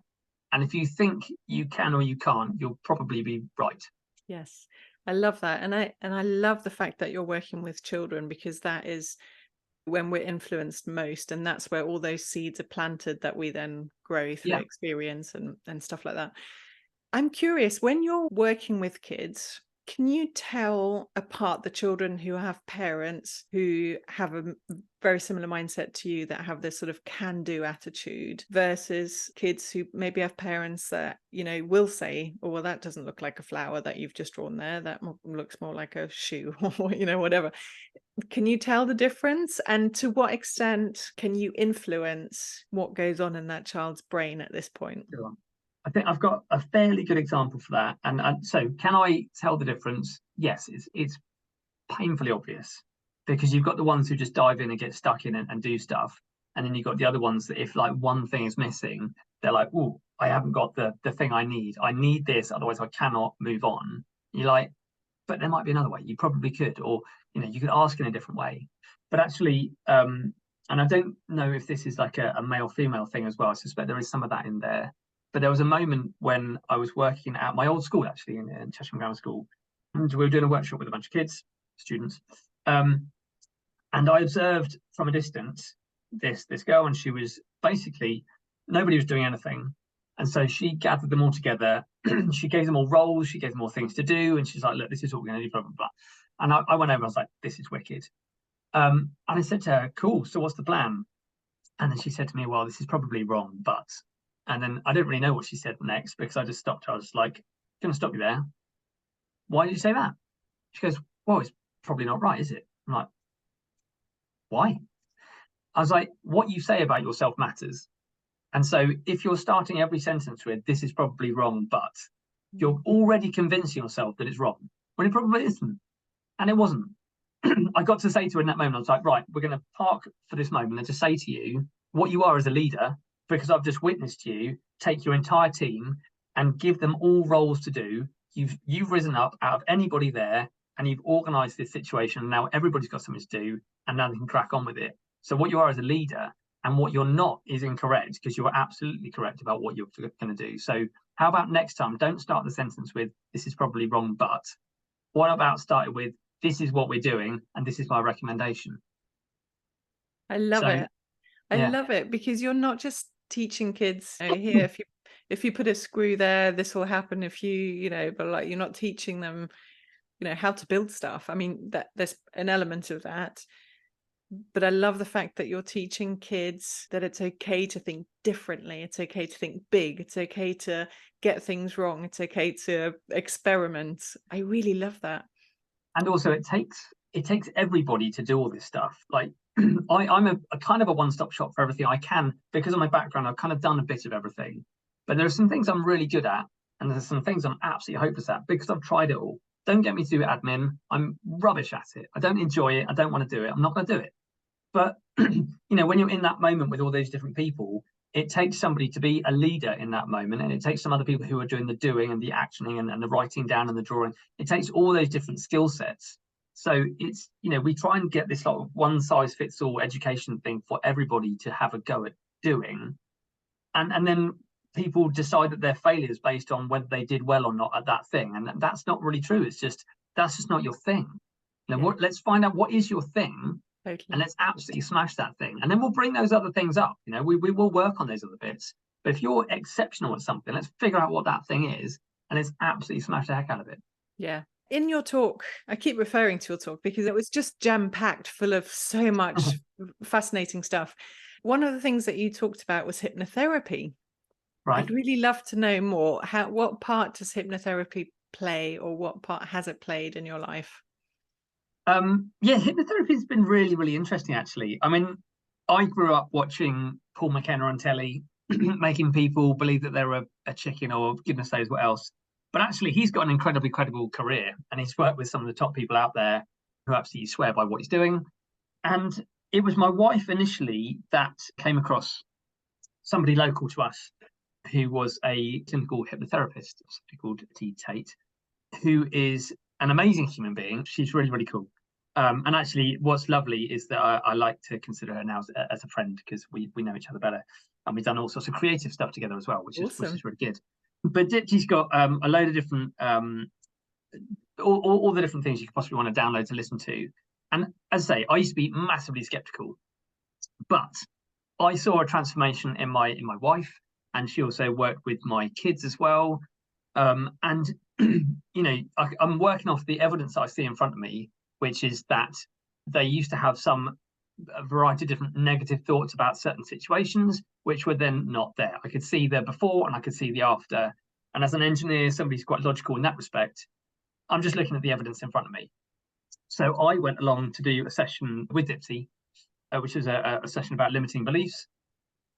And if you think you can or you can't, you'll probably be right. Yes, I love that. And I love the fact that you're working with children, because that is when we're influenced most, and that's where all those seeds are planted that we then grow through experience and stuff like that. I'm curious, when you're working with kids, can you tell apart the children who have parents who have a very similar mindset to you, that have this sort of can-do attitude, versus kids who maybe have parents that, will say, oh, well, that doesn't look like a flower that you've just drawn there. That looks more like a shoe, or, whatever. Can you tell the difference? And to what extent can you influence what goes on in that child's brain at this point? Sure. I think I've got a fairly good example for that. And so, can I tell the difference? Yes, it's painfully obvious, because you've got the ones who just dive in and get stuck in and do stuff. And then you've got the other ones that, if like one thing is missing, they're like, oh, I haven't got the thing I need. I need this, otherwise I cannot move on. You're like, but there might be another way. You probably could, or you could ask in a different way. But actually, and I don't know if this is like a male-female thing as well. I suspect there is some of that in there. But there was a moment when I was working at my old school, actually, in Chesham Grammar School, and we were doing a workshop with a bunch of kids, students, and I observed from a distance this girl, and she was basically, nobody was doing anything. And so she gathered them all together. She gave them all roles. She gave them all things to do. And she's like, look, this is what we're going to do, blah, blah, blah. And I went over, I was like, this is wicked. And I said to her, cool, so what's the plan? And then she said to me, well, this is probably wrong, but. And then I didn't really know what she said next because I just stopped her. I was like, going to stop you there. Why did you say that? She goes, well, it's probably not right, is it? I'm like, why? I was like, what you say about yourself matters. And so if you're starting every sentence with, this is probably wrong, but you're already convincing yourself that it's wrong, when it probably isn't. And it wasn't. I got to say to her in that moment, I was like, right, we're going to park for this moment and just say to you what you are as a leader, because I've just witnessed you take your entire team and give them all roles to do. You've risen up out of anybody there and you've organized this situation. And now everybody's got something to do and now they can crack on with it. So what you are as a leader and what you're not is incorrect, because you're absolutely correct about what you're going to do. So how about next time, don't start the sentence with, this is probably wrong, but what about starting with, this is what we're doing and this is my recommendation. I love it. I love it, because you're not just teaching kids, here, if you put a screw there, this will happen. If you but like, you're not teaching them how to build stuff. I mean, that there's an element of that, but I love the fact that you're teaching kids that it's okay to think differently. It's okay to think big. It's okay to get things wrong. It's okay to experiment. I really love that. And also it takes everybody to do all this stuff. Like I'm a kind of a one-stop shop for everything I can, because of my background. I've kind of done a bit of everything, but there are some things I'm really good at and there's some things I'm absolutely hopeless at because I've tried it all. Don't get me to do admin. I'm rubbish at it. I don't enjoy it. I don't want to do it. I'm not going to do it. But when you're in that moment with all those different people, it takes somebody to be a leader in that moment, and it takes some other people who are doing the doing and the actioning and the writing down and the drawing. It takes all those different skill sets. So it's, we try and get this sort of one size fits all education thing for everybody to have a go at doing. And then people decide that they're failures based on whether they did well or not at that thing. And that's not really true. It's just, that's just not your thing. Let's find out what is your thing. Totally. And let's absolutely smash that thing. And then we'll bring those other things up. We will work on those other bits. But if you're exceptional at something, let's figure out what that thing is and let's absolutely smash the heck out of it. Yeah. In your talk, I keep referring to your talk because it was just jam-packed full of so much fascinating stuff. One of the things that you talked about was hypnotherapy. Right. I'd really love to know more. What part does hypnotherapy play, or what part has it played in your life? Hypnotherapy has been really, really interesting, actually. I mean, I grew up watching Paul McKenna on telly, making people believe that they're a chicken or goodness knows what else. But actually, he's got an incredibly credible career, and he's worked with some of the top people out there who absolutely swear by what he's doing. And it was my wife initially that came across somebody local to us who was a clinical hypnotherapist, somebody called T. Tate, who is an amazing human being. She's really, really cool. And actually, what's lovely is that I like to consider her now as a friend, because we know each other better, and we've done all sorts of creative stuff together as well, which is really good. But she's got a load of different all the different things you could possibly want to download to listen to. And as I say, I used to be massively skeptical, but I saw a transformation in my wife, and she also worked with my kids as well. And I'm working off the evidence that I see in front of me, which is that they used to have a variety of different negative thoughts about certain situations, which were then not there. I could see the before and I could see the after. And as an engineer, somebody's quite logical in that respect. I'm just looking at the evidence in front of me. So I went along to do a session with Dipsy, which is a session about limiting beliefs.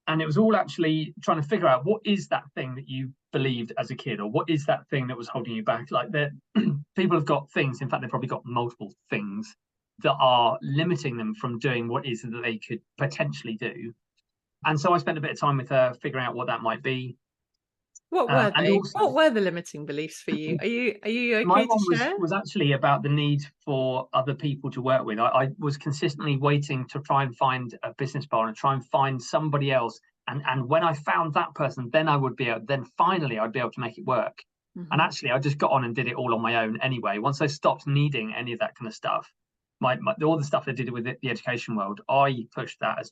And it was all actually trying to figure out, what is that thing that you believed as a kid, or what is that thing that was holding you back? Like, people have got things, in fact, they've probably got multiple things that are limiting them from doing what is that they could potentially do. And so I spent a bit of time with her figuring out what that might be. What were they? What were the limiting beliefs for you? Are you okay my to one share? was actually about the need for other people to work with. I was consistently waiting to try and find a business partner, try and find somebody else And when I found that person, then finally I'd be able to make it work. And actually, I just got on and did it all on my own anyway. Once I stopped needing any of that kind of stuff, all the stuff I did with the education world, I pushed that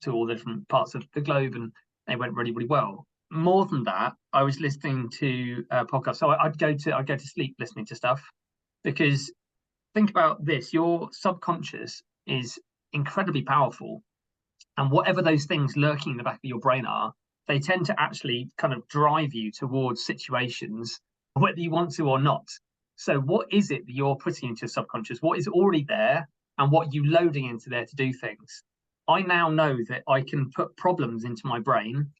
to all the different parts of the globe, and they went really, really well. More than that, I was listening to podcasts. So I'd go to sleep listening to stuff, because think about this: your subconscious is incredibly powerful, and whatever those things lurking in the back of your brain are, they tend to actually kind of drive you towards situations, whether you want to or not. So what is it that you're putting into your subconscious? What is already there, and what are you loading into there to do things? I now know that I can put problems into my brain,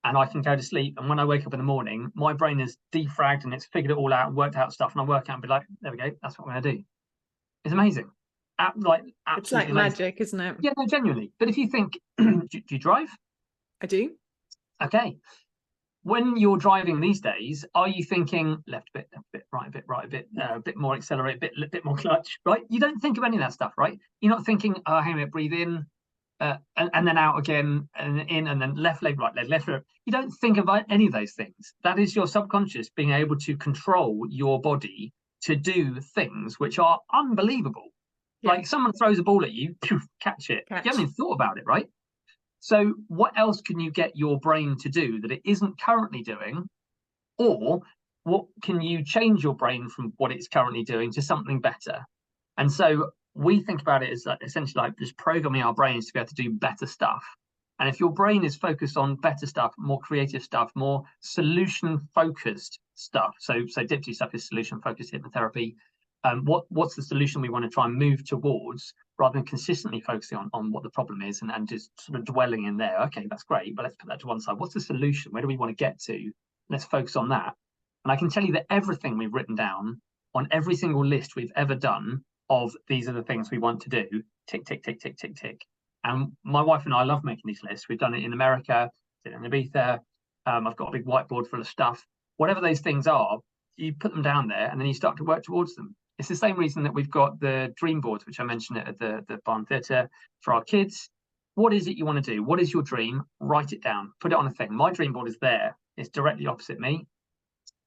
and I can go to sleep, and when I wake up in the morning, my brain is defragged and it's figured it all out and worked out stuff, and I work out and be like, there we go, that's what I'm going to do. It's amazing. It's like amazing. magic, isn't it? Yeah, no, genuinely. But if you think, do you drive? I do. Okay. When you're driving these days, are you thinking left a bit, right a bit, a bit more accelerate, a bit more clutch, right? You don't think of any of that stuff, right? You're not thinking, oh, hang on a minute, breathe in, and then out again, and in, and then left leg, right leg, left leg. You don't think about any of those things. That is your subconscious being able to control your body to do things which are unbelievable. Yeah. Like someone throws a ball at you, catch it. You haven't even thought about it, right? So what else can you get your brain to do that it isn't currently doing? Or what can you change your brain from what it's currently doing to something better? And so we think about it as essentially like just programming our brains to be able to do better stuff. And if your brain is focused on better stuff, more creative stuff, more solution-focused stuff, so DIPT stuff is solution-focused hypnotherapy, what's the solution we want to try and move towards, rather than consistently focusing on what the problem is and just sort of dwelling in there. Okay, that's great, but let's put that to one side. What's the solution? Where do we want to get to? Let's focus on that. And I can tell you that everything we've written down on every single list we've ever done of these are the things we want to do, tick, tick, tick, tick, tick, tick. And my wife and I love making these lists. We've done it in America, did it in Ibiza. I've got a big whiteboard full of stuff. Whatever those things are, you put them down there and then you start to work towards them. It's the same reason that we've got the dream boards, which I mentioned at the Barn Theatre for our kids. What is it you want to do? What is your dream? Write it down. Put it on a thing. My dream board is there. It's directly opposite me.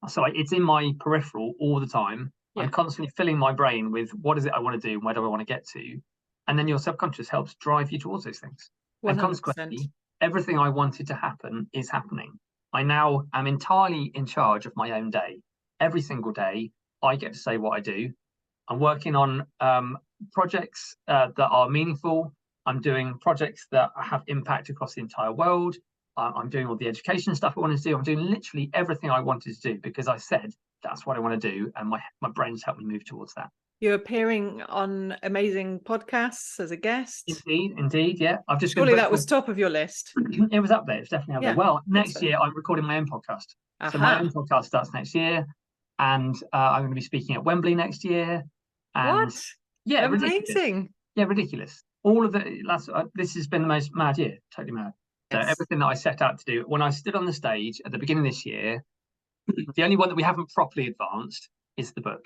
So it's in my peripheral all the time. Yeah. I'm constantly filling my brain with what is it I want to do and where do I want to get to? And then your subconscious helps drive you towards those things. 100%. And consequently, everything I wanted to happen is happening. I now am entirely in charge of my own day. Every single day, I get to say what I do. I'm working on projects that are meaningful. I'm doing projects that have impact across the entire world. I'm doing all the education stuff I wanted to do. I'm doing literally everything I wanted to do because I said that's what I want to do, and my brain's helped me move towards that. You're appearing on amazing podcasts as a guest. Indeed, yeah. I've just surely that was top of your list. It was up there. It's definitely up there. Well, next year I'm recording my own podcast. So my own podcast starts next year, and I'm going to be speaking at Wembley next year. And what? Yeah, amazing. Ridiculous. Yeah, ridiculous. All of the this has been the most mad year, totally mad. So everything that I set out to do, when I stood on the stage at the beginning of this year, the only one that we haven't properly advanced is the book.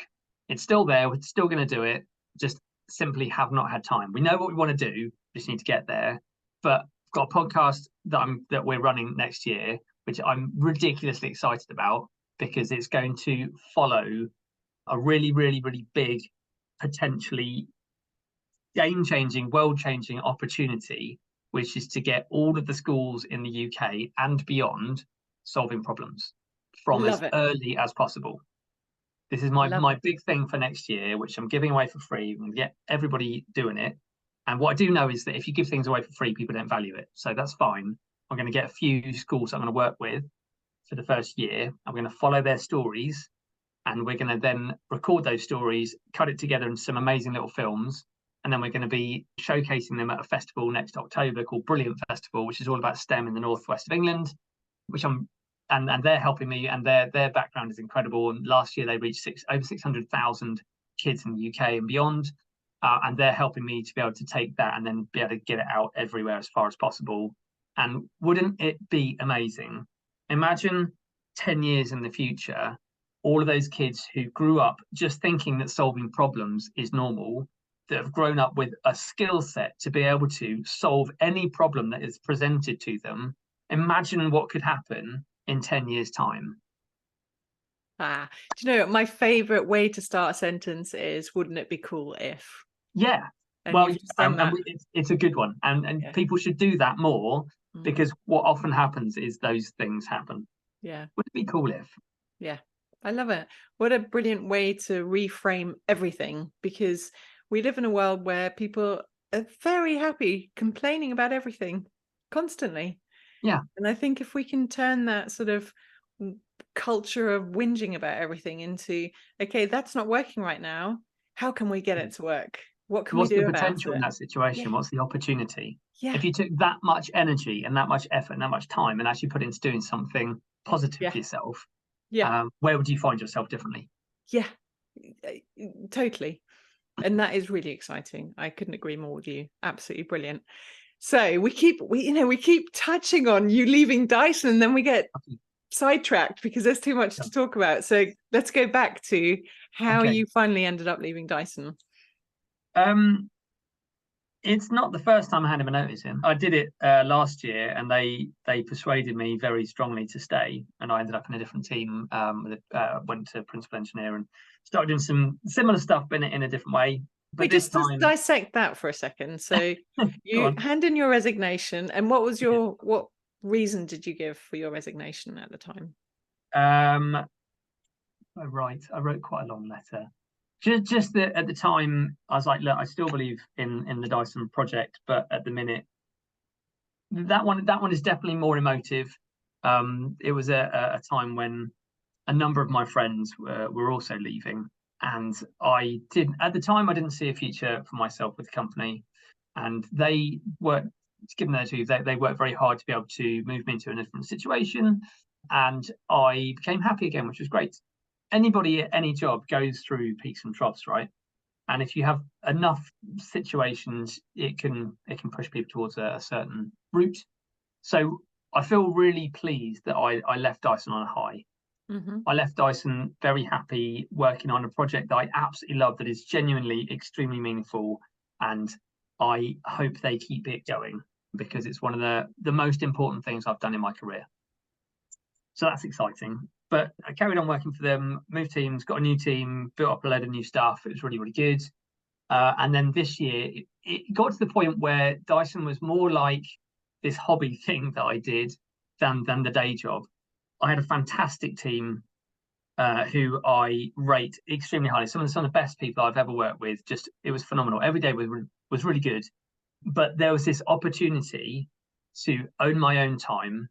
It's still there. We're still going to do it. Just simply have not had time. We know what we want to do. Just need to get there. But I've got a podcast that we're running next year, which I'm ridiculously excited about because it's going to follow a really, really, really big, potentially game-changing, world-changing opportunity, which is to get all of the schools in the UK and beyond solving problems from as early as possible. This is my big thing for next year, which I'm giving away for free and get everybody doing it. And what I do know is that if you give things away for free, people don't value it. So that's fine. I'm going to get a few schools I'm going to work with for the first year. I'm going to follow their stories, and we're going to then record those stories, cut it together into some amazing little films. And then we're going to be showcasing them at a festival next October called Brilliant Festival, which is all about STEM in the northwest of England, which and they're helping me, and their background is incredible. And last year they reached over 600,000 kids in the UK and beyond. And they're helping me to be able to take that and then be able to get it out everywhere as far as possible. And wouldn't it be amazing? Imagine 10 years in the future, all of those kids who grew up just thinking that solving problems is normal, that have grown up with a skill set to be able to solve any problem that is presented to them imagine what could happen in 10 years' time. Ah, do you know my favorite way to start a sentence is, wouldn't it be cool if? Yeah. And Well, you've just done that. it's a good one. And Yeah. people should do that more, Mm. because what often happens is those things happen. Yeah. Would it be cool if? Yeah. I love it. What a brilliant way to reframe everything, because we live in a world where people are very happy complaining about everything constantly. Yeah. And I think if we can turn that sort of culture of whinging about everything into, okay, that's not working right now. How can we get it to work? What can we What's the do about potential in it? that situation? Yeah. What's the opportunity? Yeah. If you took that much energy and that much effort and that much time and actually put into doing something positive Yeah. for yourself, Yeah. where would you find yourself differently? Yeah. Totally. And that is really exciting. I couldn't agree more with you. Absolutely brilliant. So we keep touching on you leaving Dyson, and then we get sidetracked because there's too much to talk about. So let's go back to how you finally ended up leaving Dyson. It's not the first time I handed my notice in. I did it last year, and they persuaded me very strongly to stay, and I ended up in a different team. Went to principal engineer and started doing some similar stuff, but in a different way. But Wait, this just time, dissect that for a second. So you hand in your resignation, and what reason did you give for your resignation at the time? I wrote quite a long letter. Just that at the time, I was like, look, I still believe in the Dyson project, but at the minute, that one is definitely more emotive. It was a time when a number of my friends were also leaving, and I didn't at the time. I didn't see a future for myself with the company, and they worked. Given their two, they worked very hard to be able to move me into a different situation, and I became happy again, which was great. Anybody at any job goes through peaks and troughs, right? And if you have enough situations, it can push people towards a certain route. So I feel really pleased that I left Dyson on a high. Mm-hmm. I left Dyson very happy, working on a project that I absolutely love, that is genuinely extremely meaningful, and I hope they keep it going, because it's one of the most important things I've done in my career. So that's exciting. But I carried on working for them, moved teams, got a new team, built up a load of new stuff. It was really, really good. And then this year, it got to the point where Dyson was more like this hobby thing that I did than the day job. I had a fantastic team who I rate extremely highly. Some of the best people I've ever worked with. Just it was phenomenal. Every day was really good. But there was this opportunity to own my own time,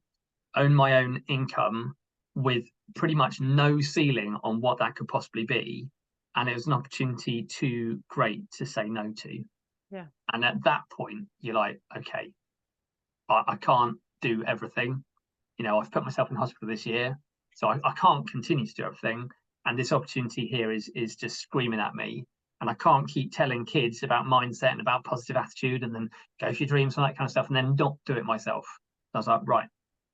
own my own income, with pretty much no ceiling on what that could possibly be. And it was an opportunity too great to say no to. Yeah. And at that point, you're like, okay, I can't do everything. I've put myself in hospital this year, so I can't continue to do everything. And this opportunity here is just screaming at me. And I can't keep telling kids about mindset and about positive attitude and then go for your dreams and that kind of stuff and then not do it myself. So I was like, right,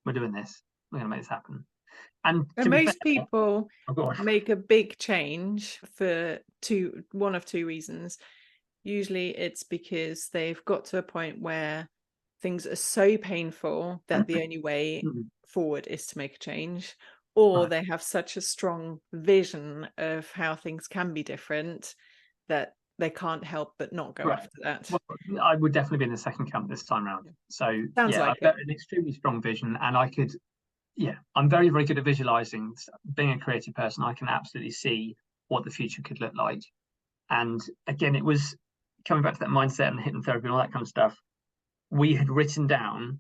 we're doing this. We're going to make this happen. And to be fair, most people oh, make a big change for one of two reasons. Usually it's because they've got to a point where things are so painful that the only way forward is to make a change, or they have such a strong vision of how things can be different that they can't help but not go after that. Well, I would definitely be in the second camp this time around. So Sounds like I've got an extremely strong vision, and I'm very, very good at visualizing. Being a creative person, I can absolutely see what the future could look like. And again, it was coming back to that mindset and hypnotherapy and all that kind of stuff. We had written down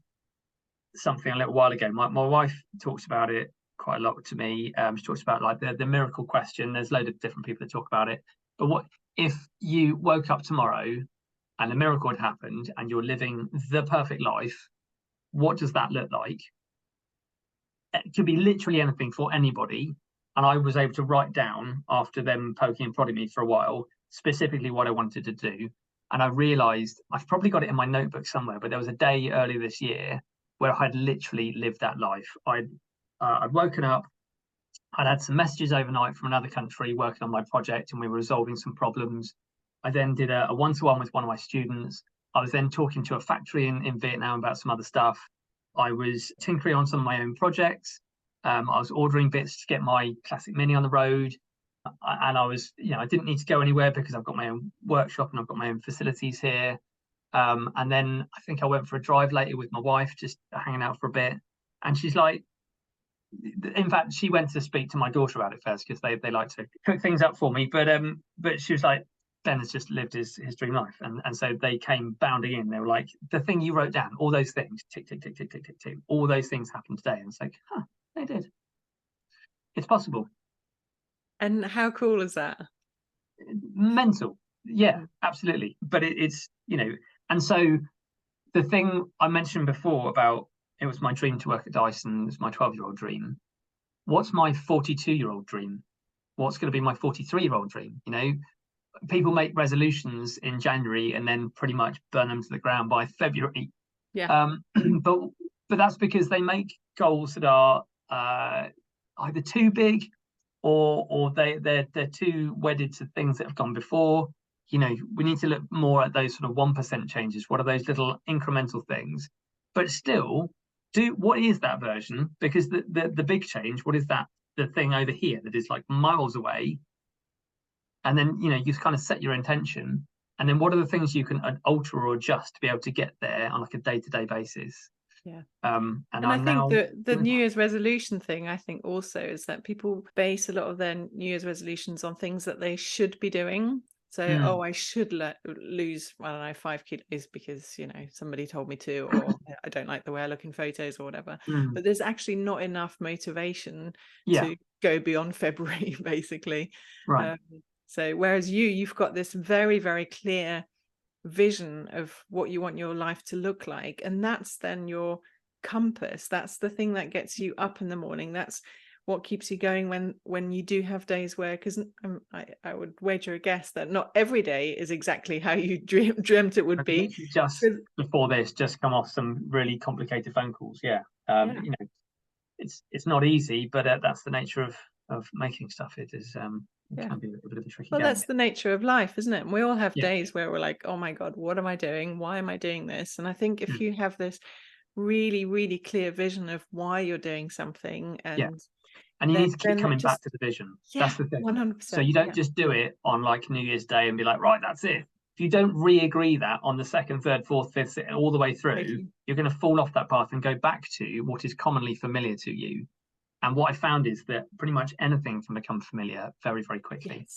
something a little while ago. My wife talks about it quite a lot to me. She talks about like the miracle question. There's a load of different people that talk about it. But what if you woke up tomorrow and a miracle had happened and you're living the perfect life? What does that look like? It could be literally anything for anybody. And I was able to write down, after them poking and prodding me for a while, specifically what I wanted to do. And I realized I've probably got it in my notebook somewhere, but there was a day earlier this year where I had literally lived that life. I'd woken up, I'd had some messages overnight from another country working on my project, and we were resolving some problems. I then did a one-to-one with one of my students. I was then talking to a factory in Vietnam about some other stuff. I was tinkering on some of my own projects. I was ordering bits to get my classic Mini on the road. And I was, I didn't need to go anywhere because I've got my own workshop and I've got my own facilities here. And then I think I went for a drive later with my wife, just hanging out for a bit. And she's like, in fact, she went to speak to my daughter about it first because they like to cook things up for me. But she was like, Ben has just lived his dream life, and so they came bounding in. They were like, the thing you wrote down, all those things, tick tick tick tick tick tick tick, all those things happened today. And it's like, they did. It's possible. And how cool is that? Mental, yeah, absolutely. But it's and so the thing I mentioned before about it was my dream to work at Dyson. It's my 12-year-old dream. What's my 42-year-old dream? What's going to be my 43-year-old dream? People make resolutions in January and then pretty much burn them to the ground by February. Yeah. But that's because they make goals that are either too big or they're too wedded to things that have gone before. We need to look more at those sort of 1% changes. What are those little incremental things? But still, what is that version? Because the big change, what is that? The thing over here that is like miles away. And then you kind of set your intention, and then what are the things you can alter or adjust to be able to get there on like a day-to-day basis. Yeah. And I think the New Year's resolution thing, I think also is that people base a lot of their New Year's resolutions on things that they should be doing. So, I should lose, I don't know, 5 kilos because, somebody told me to, or I don't like the way I look in photos or whatever. But there's actually not enough motivation to go beyond February, basically. Right. So whereas you've got this very, very clear vision of what you want your life to look like, and that's then your compass. That's the thing that gets you up in the morning. That's what keeps you going when you do have days where, because I would wager a guess that not every day is exactly how you dreamt it would be. Just before this, just come off some really complicated phone calls. It's not easy, but that's the nature of making stuff. It is it can be a bit of a tricky game. That's the nature of life, isn't it? And we all have days where we're like, oh my God, what am I doing? Why am I doing this? And I think if you have this really, really clear vision of why you're doing something, and you need to keep coming back to the vision. That's the thing. 100%. So you don't just do it on like New Year's Day and be like, right, that's it. If you don't re-agree that on the 2nd, 3rd, 4th, 5th, all the way through, you're going to fall off that path and go back to what is commonly familiar to you. And what I found is that pretty much anything can become familiar very, very quickly.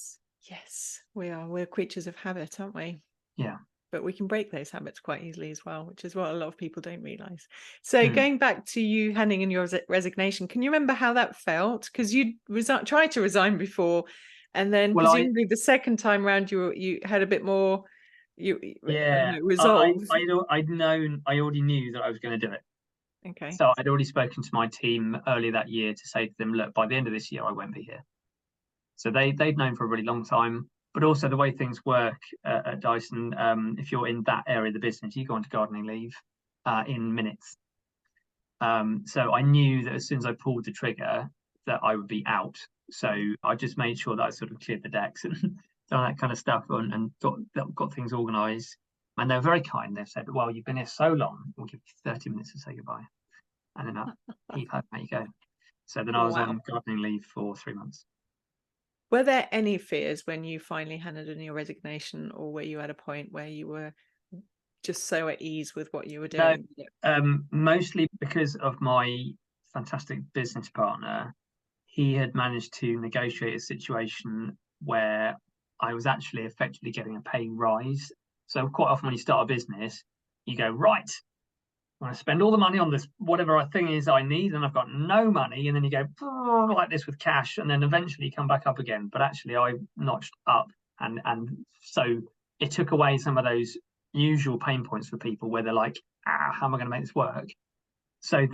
Yes, we are. We're creatures of habit, aren't we? Yeah. But we can break those habits quite easily as well, which is what a lot of people don't realize. So going back to you handing in your resignation, can you remember how that felt? Because you tried to resign before, and then presumably the second time round you had a bit more resolve. I already knew that I was going to do it. Okay. So I'd already spoken to my team earlier that year to say to them, look, by the end of this year, I won't be here. So they'd known for a really long time. But also the way things work at Dyson, if you're in that area of the business, you go onto gardening leave in minutes. So I knew that as soon as I pulled the trigger that I would be out. So I just made sure that I sort of cleared the decks and done that kind of stuff and got things organised. And they're very kind. They've said, well, you've been here so long, we'll give you 30 minutes to say goodbye. And then out you go. So then I was on gardening leave for 3 months. Were there any fears when you finally handed in your resignation, or were you at a point where you were just so at ease with what you were doing? No, mostly because of my fantastic business partner. He had managed to negotiate a situation where I was actually effectively getting a pay rise. So quite often when you start a business, you go, right, I'm going to spend all the money on this, whatever thing is I need, and I've got no money. And then you go like this with cash, and then eventually you come back up again. But actually I notched up. And so it took away some of those usual pain points for people where they're like, how am I going to make this work? So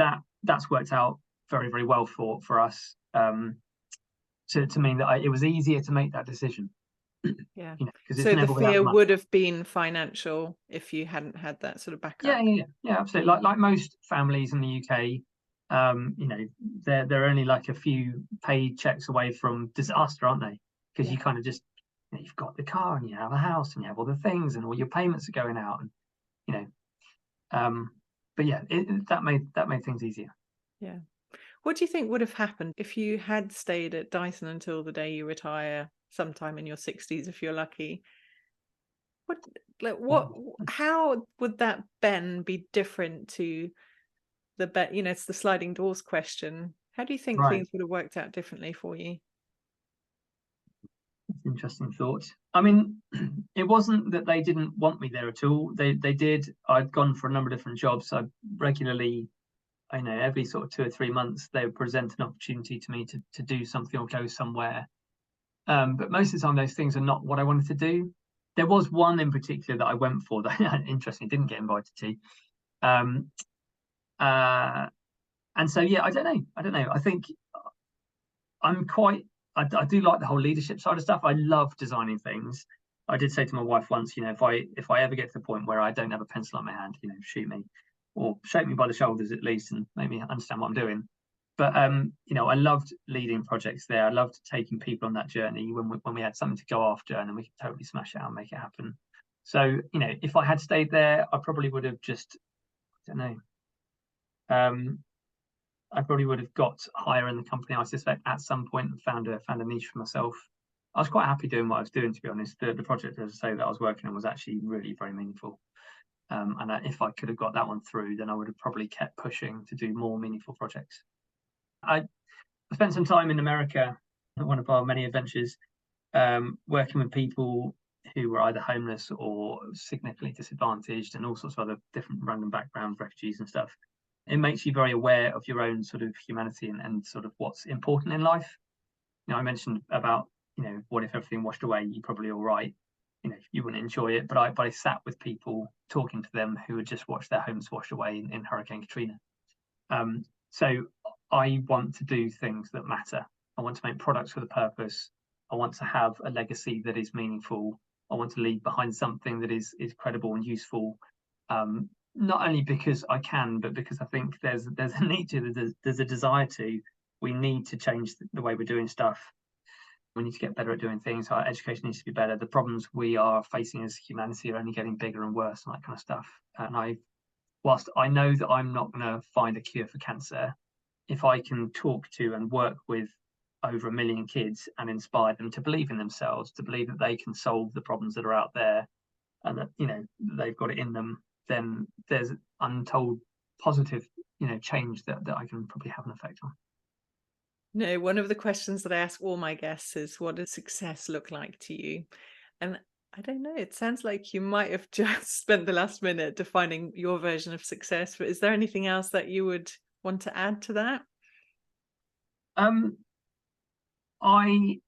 that's worked out very, very well for us to mean that it was easier to make that decision. Yeah. So the fear would have been financial if you hadn't had that sort of backup. Yeah, absolutely. Like most families in the UK, they're only like a few paid checks away from disaster, aren't they? Because you kind of just you've got the car and you have a house and you have all the things and all your payments are going out, and but yeah, that made things easier. Yeah. What do you think would have happened if you had stayed at Dyson until the day you retire, sometime in your 60s if you're lucky? What how would that Ben be different to the bet, it's the sliding doors question. How do you think Right. things would have worked out differently for you? Interesting thought. I mean, it wasn't that they didn't want me there at all. They did. I'd gone for a number of different jobs. I regularly, I know, every sort of 2 or 3 months, they would present an opportunity to me to do something or go somewhere. But most of the time, those things are not what I wanted to do. There was one in particular that I went for that interestingly didn't get invited to. Um, uh, and so yeah, I don't know. I don't know. I think I'm quite. I do like the whole leadership side of stuff. I love designing things. I did say to my wife once, if I ever get to the point where I don't have a pencil on my hand, shoot me, or shake me by the shoulders at least, and make me understand what I'm doing. But I loved leading projects there. I loved taking people on that journey when we had something to go after, and then we could totally smash it out and make it happen. So if I had stayed there, I probably would have just, I don't know. I probably would have got higher in the company, I suspect, at some point, and found a niche for myself. I was quite happy doing what I was doing, to be honest. The project, as I say, that I was working on was actually really very meaningful. And if I could have got that one through, then I would have probably kept pushing to do more meaningful projects. I spent some time in America at one of our many adventures, working with people who were either homeless or significantly disadvantaged, and all sorts of other different random backgrounds, refugees and stuff. It makes you very aware of your own sort of humanity and sort of what's important in life. I mentioned about, what if everything washed away? You're probably all right. You wouldn't enjoy it. But I sat with people talking to them who had just watched their homes washed away in Hurricane Katrina. So I want to do things that matter. I want to make products with a purpose. I want to have a legacy that is meaningful. I want to leave behind something that is credible and useful. Not only because I can, but because I think there's a need to, there's a desire to. We need to change the way we're doing stuff. We need to get better at doing things. Our education needs to be better. The problems we are facing as humanity are only getting bigger and worse, and that kind of stuff. And whilst I know that I'm not going to find a cure for cancer, if I can talk to and work with over 1 million kids and inspire them to believe in themselves, to believe that they can solve the problems that are out there, and that they've got it in them, then there's untold positive change that I can probably have an effect on. No, one of the questions that I ask all my guests is, what does success look like to you? And I don't know, it sounds like you might have just spent the last minute defining your version of success, but is there anything else that you would want to add to that? um I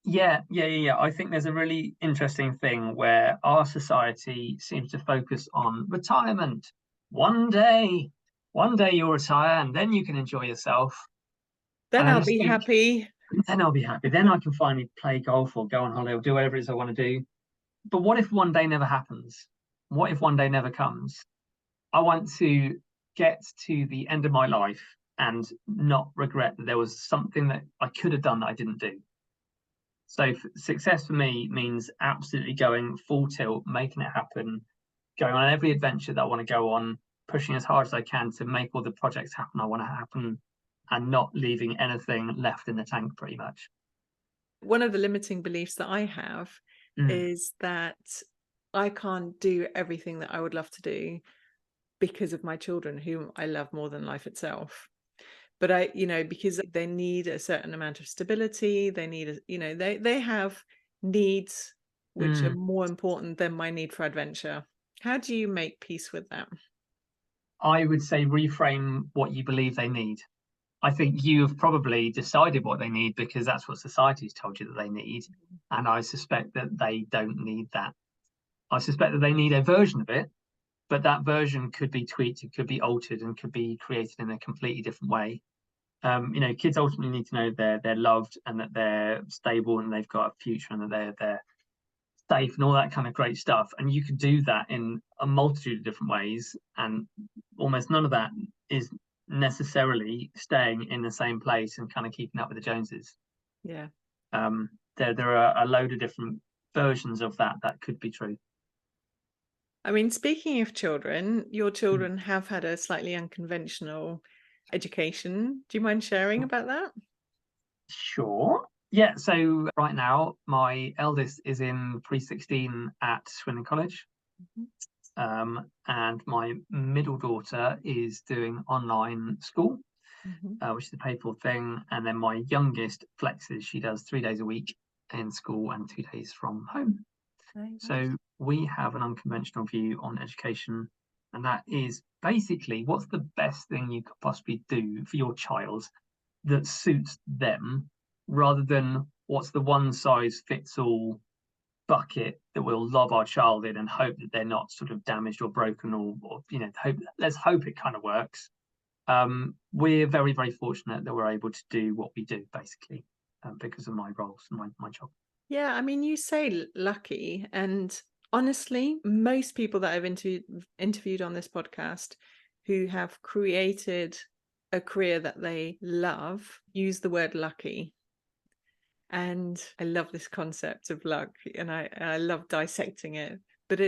Yeah. I think there's a really interesting thing where our society seems to focus on retirement. One day, one day you'll retire and then you can enjoy yourself. Then And I I'll just be think, happy. then I'll be happy. Then I can finally play golf or go on holiday or do whatever it is I want to do. But what if one day never happens? What if one day never comes? I want to get to the end of my life and not regret that there was something that I could have done that I didn't do. So success for me means absolutely going full tilt, making it happen, going on every adventure that I want to go on, pushing as hard as I can to make all the projects happen I want to happen, and not leaving anything left in the tank, pretty much. One of the limiting beliefs that I have Mm. is that I can't do everything that I would love to do because of my children, whom I love more than life itself. But because they need a certain amount of stability, they need, they have needs which are Mm. more important than my need for adventure. How do you make peace with that? I would say reframe what you believe they need. I think you've probably decided what they need because that's what society's told you that they need. And I suspect that they don't need that. I suspect that they need a version of it, but that version could be tweaked, it could be altered, and could be created in a completely different way. Kids ultimately need to know they're loved and that they're stable and they've got a future and that they're safe and all that kind of great stuff. And you can do that in a multitude of different ways, and almost none of that is necessarily staying in the same place and kind of keeping up with the Joneses. Yeah. There are a load of different versions of that could be true. I mean, speaking of children, your children have had a slightly unconventional education. Do you mind sharing about that? Sure. Yeah, so right now my eldest is in pre-16 at Swindon College. Mhm. And my middle daughter is doing online school, Mhm. which is a paid for thing. And then my youngest flexes. She does 3 days a week in school and 2 days from home. Very nice. So we have an unconventional view on education. And that is basically, what's the best thing you could possibly do for your child that suits them, rather than what's the one size fits all bucket that we'll lob our child in and hope that they're not sort of damaged or broken, or let's hope it kind of works. We're very, very fortunate that we're able to do what we do, basically, because of my roles and my job. Yeah, I mean, you say lucky, and honestly, most people that I've interviewed on this podcast who have created a career that they love use the word lucky. And I love this concept of luck, and I love dissecting it. But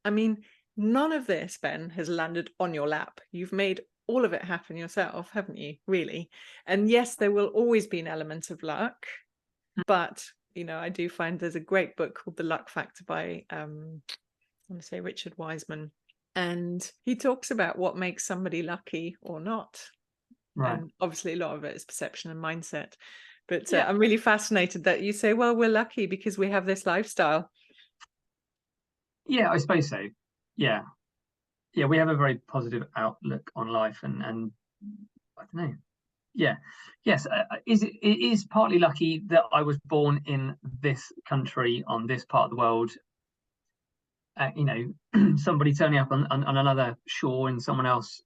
I mean, none of this, Ben, has landed on your lap. You've made all of it happen yourself, haven't you? Really? And yes, there will always be an element of luck, but I do find there's a great book called The Luck Factor by I want to say Richard Wiseman, and he talks about what makes somebody lucky or not. Right. And obviously, a lot of it is perception and mindset. But Yeah. I'm really fascinated that you say, well, we're lucky because we have this lifestyle. Yeah, I suppose so. Yeah. Yeah, we have a very positive outlook on life, and I don't know. Yeah. Yes. It is partly lucky that I was born in this country on this part of the world. Somebody turning up on another shore in someone else's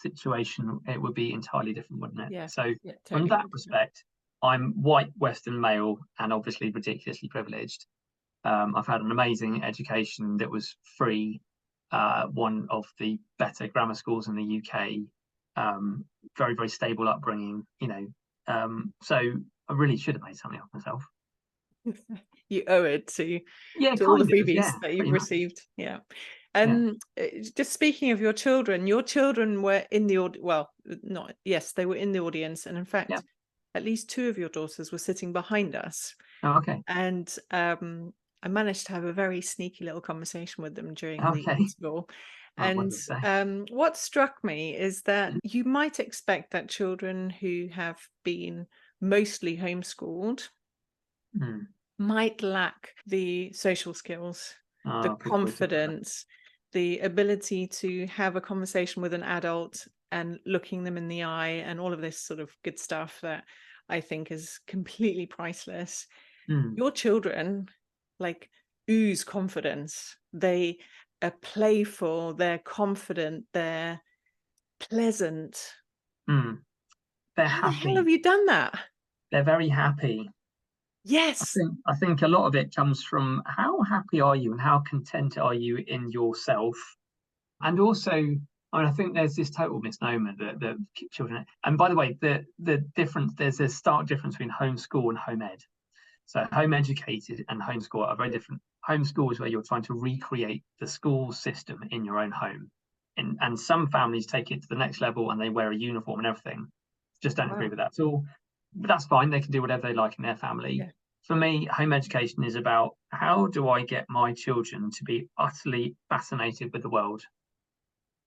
situation, it would be entirely different, wouldn't it? Yeah, So yeah, from totally that would. respect, I'm white Western male and obviously ridiculously privileged. I've had an amazing education that was free, one of the better grammar schools in the UK, very, very stable upbringing, so I really should have made something of myself. You owe it Yeah, to all the kind of. freebies Yeah, that you've pretty much. received. Yeah. Yeah, Just speaking of your children were in the well, not yes, they were in the audience, and in yeah. fact, at least two of your daughters were sitting behind us. Oh, okay. And I managed to have a very sneaky little conversation with them during the Okay. interval. Oh, what And did I say? what struck me is that you might expect that children who have been mostly homeschooled Mm. might lack the social skills, the Oh, people always talk about that. confidence, the ability to have a conversation with an adult and looking them in the eye, and all of this sort of good stuff that I think is completely priceless. Mm. Your children like ooze confidence. They are playful, they're confident, they're pleasant. Mm. They're How the hell have happy. you done that? They're very happy. Yes. I think a lot of it comes from how happy are you and how content are you in yourself. And also, I think there's this total misnomer that children. And by the way, the difference, there's a stark difference between homeschool and home ed. So home educated and homeschool are very different. Homeschool is where you're trying to recreate the school system in your own home. And some families take it to the next level and they wear a uniform and everything. Just don't agree Wow. with that at all. But that's fine. They can do whatever they like in their family. Yeah. For me, home education is about how do I get my children to be utterly fascinated with the world?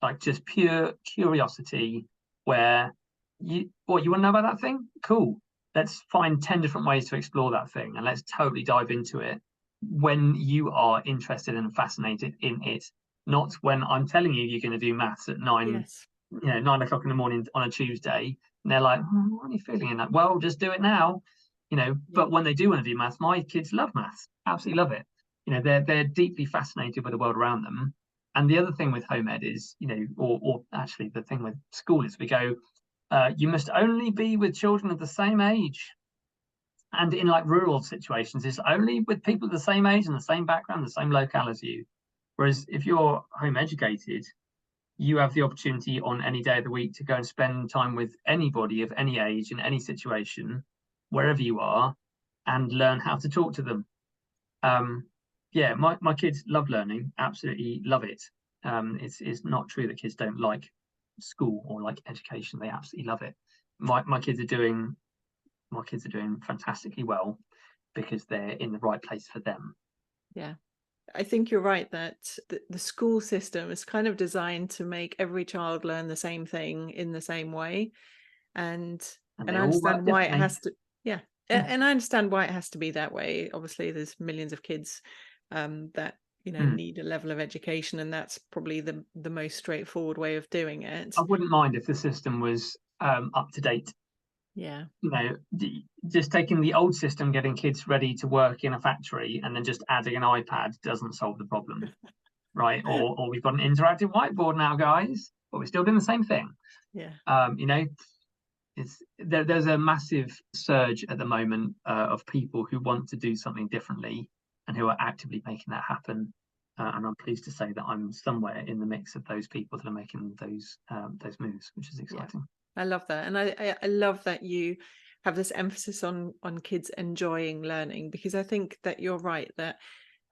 Like just pure curiosity, where you want to know about that thing? Cool. Let's find 10 different ways to explore that thing and let's totally dive into it when you are interested and fascinated in it, not when I'm telling you you're going to do maths at Yes. 9 o'clock in the morning on a Tuesday, and they're like, what are you feeling in that? Well, just do it now. Yeah. But when they do want to do maths, my kids love maths, absolutely love it. They're deeply fascinated with the world around them. And the other thing with home ed is, or actually the thing with school is we go, you must only be with children of the same age. And in like rural situations, it's only with people of the same age and the same background, the same locale as you. Whereas if you're home educated, you have the opportunity on any day of the week to go and spend time with anybody of any age in any situation, wherever you are, and learn how to talk to them. Um, yeah, my kids love learning, absolutely love it. It's not true that kids don't like school or like education. They absolutely love it. My kids are doing fantastically well because they're in the right place for them. Yeah. I think you're right that the school system is kind of designed to make every child learn the same thing in the same way. And And and they I all work understand why it differently. has to, yeah. Yeah. And I understand why it has to be that way. Obviously, there's millions of kids that Mm. need a level of education, and that's probably the most straightforward way of doing it. I wouldn't mind if the system was up to date. Yeah. Just taking the old system, getting kids ready to work in a factory, and then just adding an iPad doesn't solve the problem, right? Or we've got an interactive whiteboard now, guys, but we're still doing the same thing. Yeah. There's a massive surge at the moment of people who want to do something differently and who are actively making that happen. And I'm pleased to say that I'm somewhere in the mix of those people that are making those moves, which is Yeah. exciting. I love that. And I love that you have this emphasis on kids enjoying learning, because I think that you're right that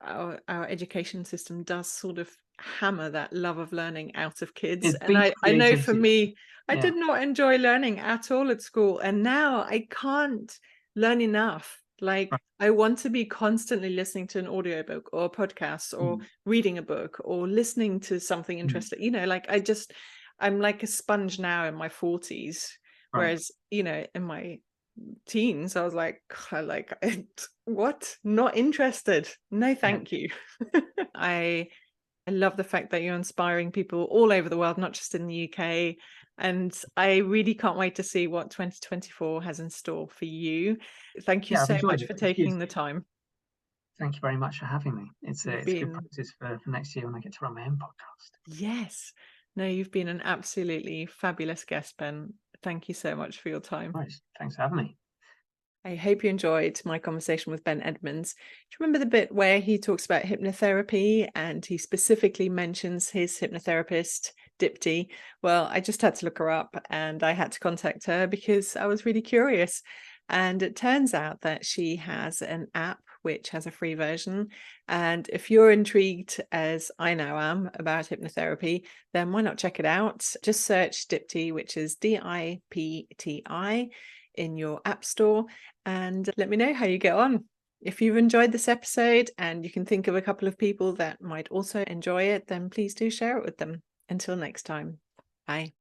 our education system does sort of hammer that love of learning out of kids. It And beats I know for creativity. me, I Yeah. did not enjoy learning at all at school. And now I can't learn enough. Right. Like, I want to be constantly listening to an audiobook or a podcast or Mm. reading a book or listening to something Mm. interesting. Like I'm like a sponge now in my 40s, Right. whereas, in my teens, I was like, what? Not interested. No, Yeah. thank you. I I love the fact that you're inspiring people all over the world, not just in the UK. And I really can't wait to see what 2024 has in store for you. Thank you Yeah, I've so enjoyed much it. for Thank you. taking the time. Thank you very much for having me. You've It's good been, practice for next year when I get to run my own podcast. yes. No, you've been an absolutely fabulous guest, Ben. Thank you so much for your time. Right. Thanks for having me. I hope you enjoyed my conversation with Ben Edmonds. Do you remember the bit where he talks about hypnotherapy and he specifically mentions his hypnotherapist, Dipti? Well, I just had to look her up and I had to contact her because I was really curious. And it turns out that she has an app which has a free version. And if you're intrigued, as I now am, about hypnotherapy, then why not check it out? Just search Dipti, which is Dipti, in your app store, and let me know how you get on. If you've enjoyed this episode and you can think of a couple of people that might also enjoy it, then please do share it with them. Until next time, bye.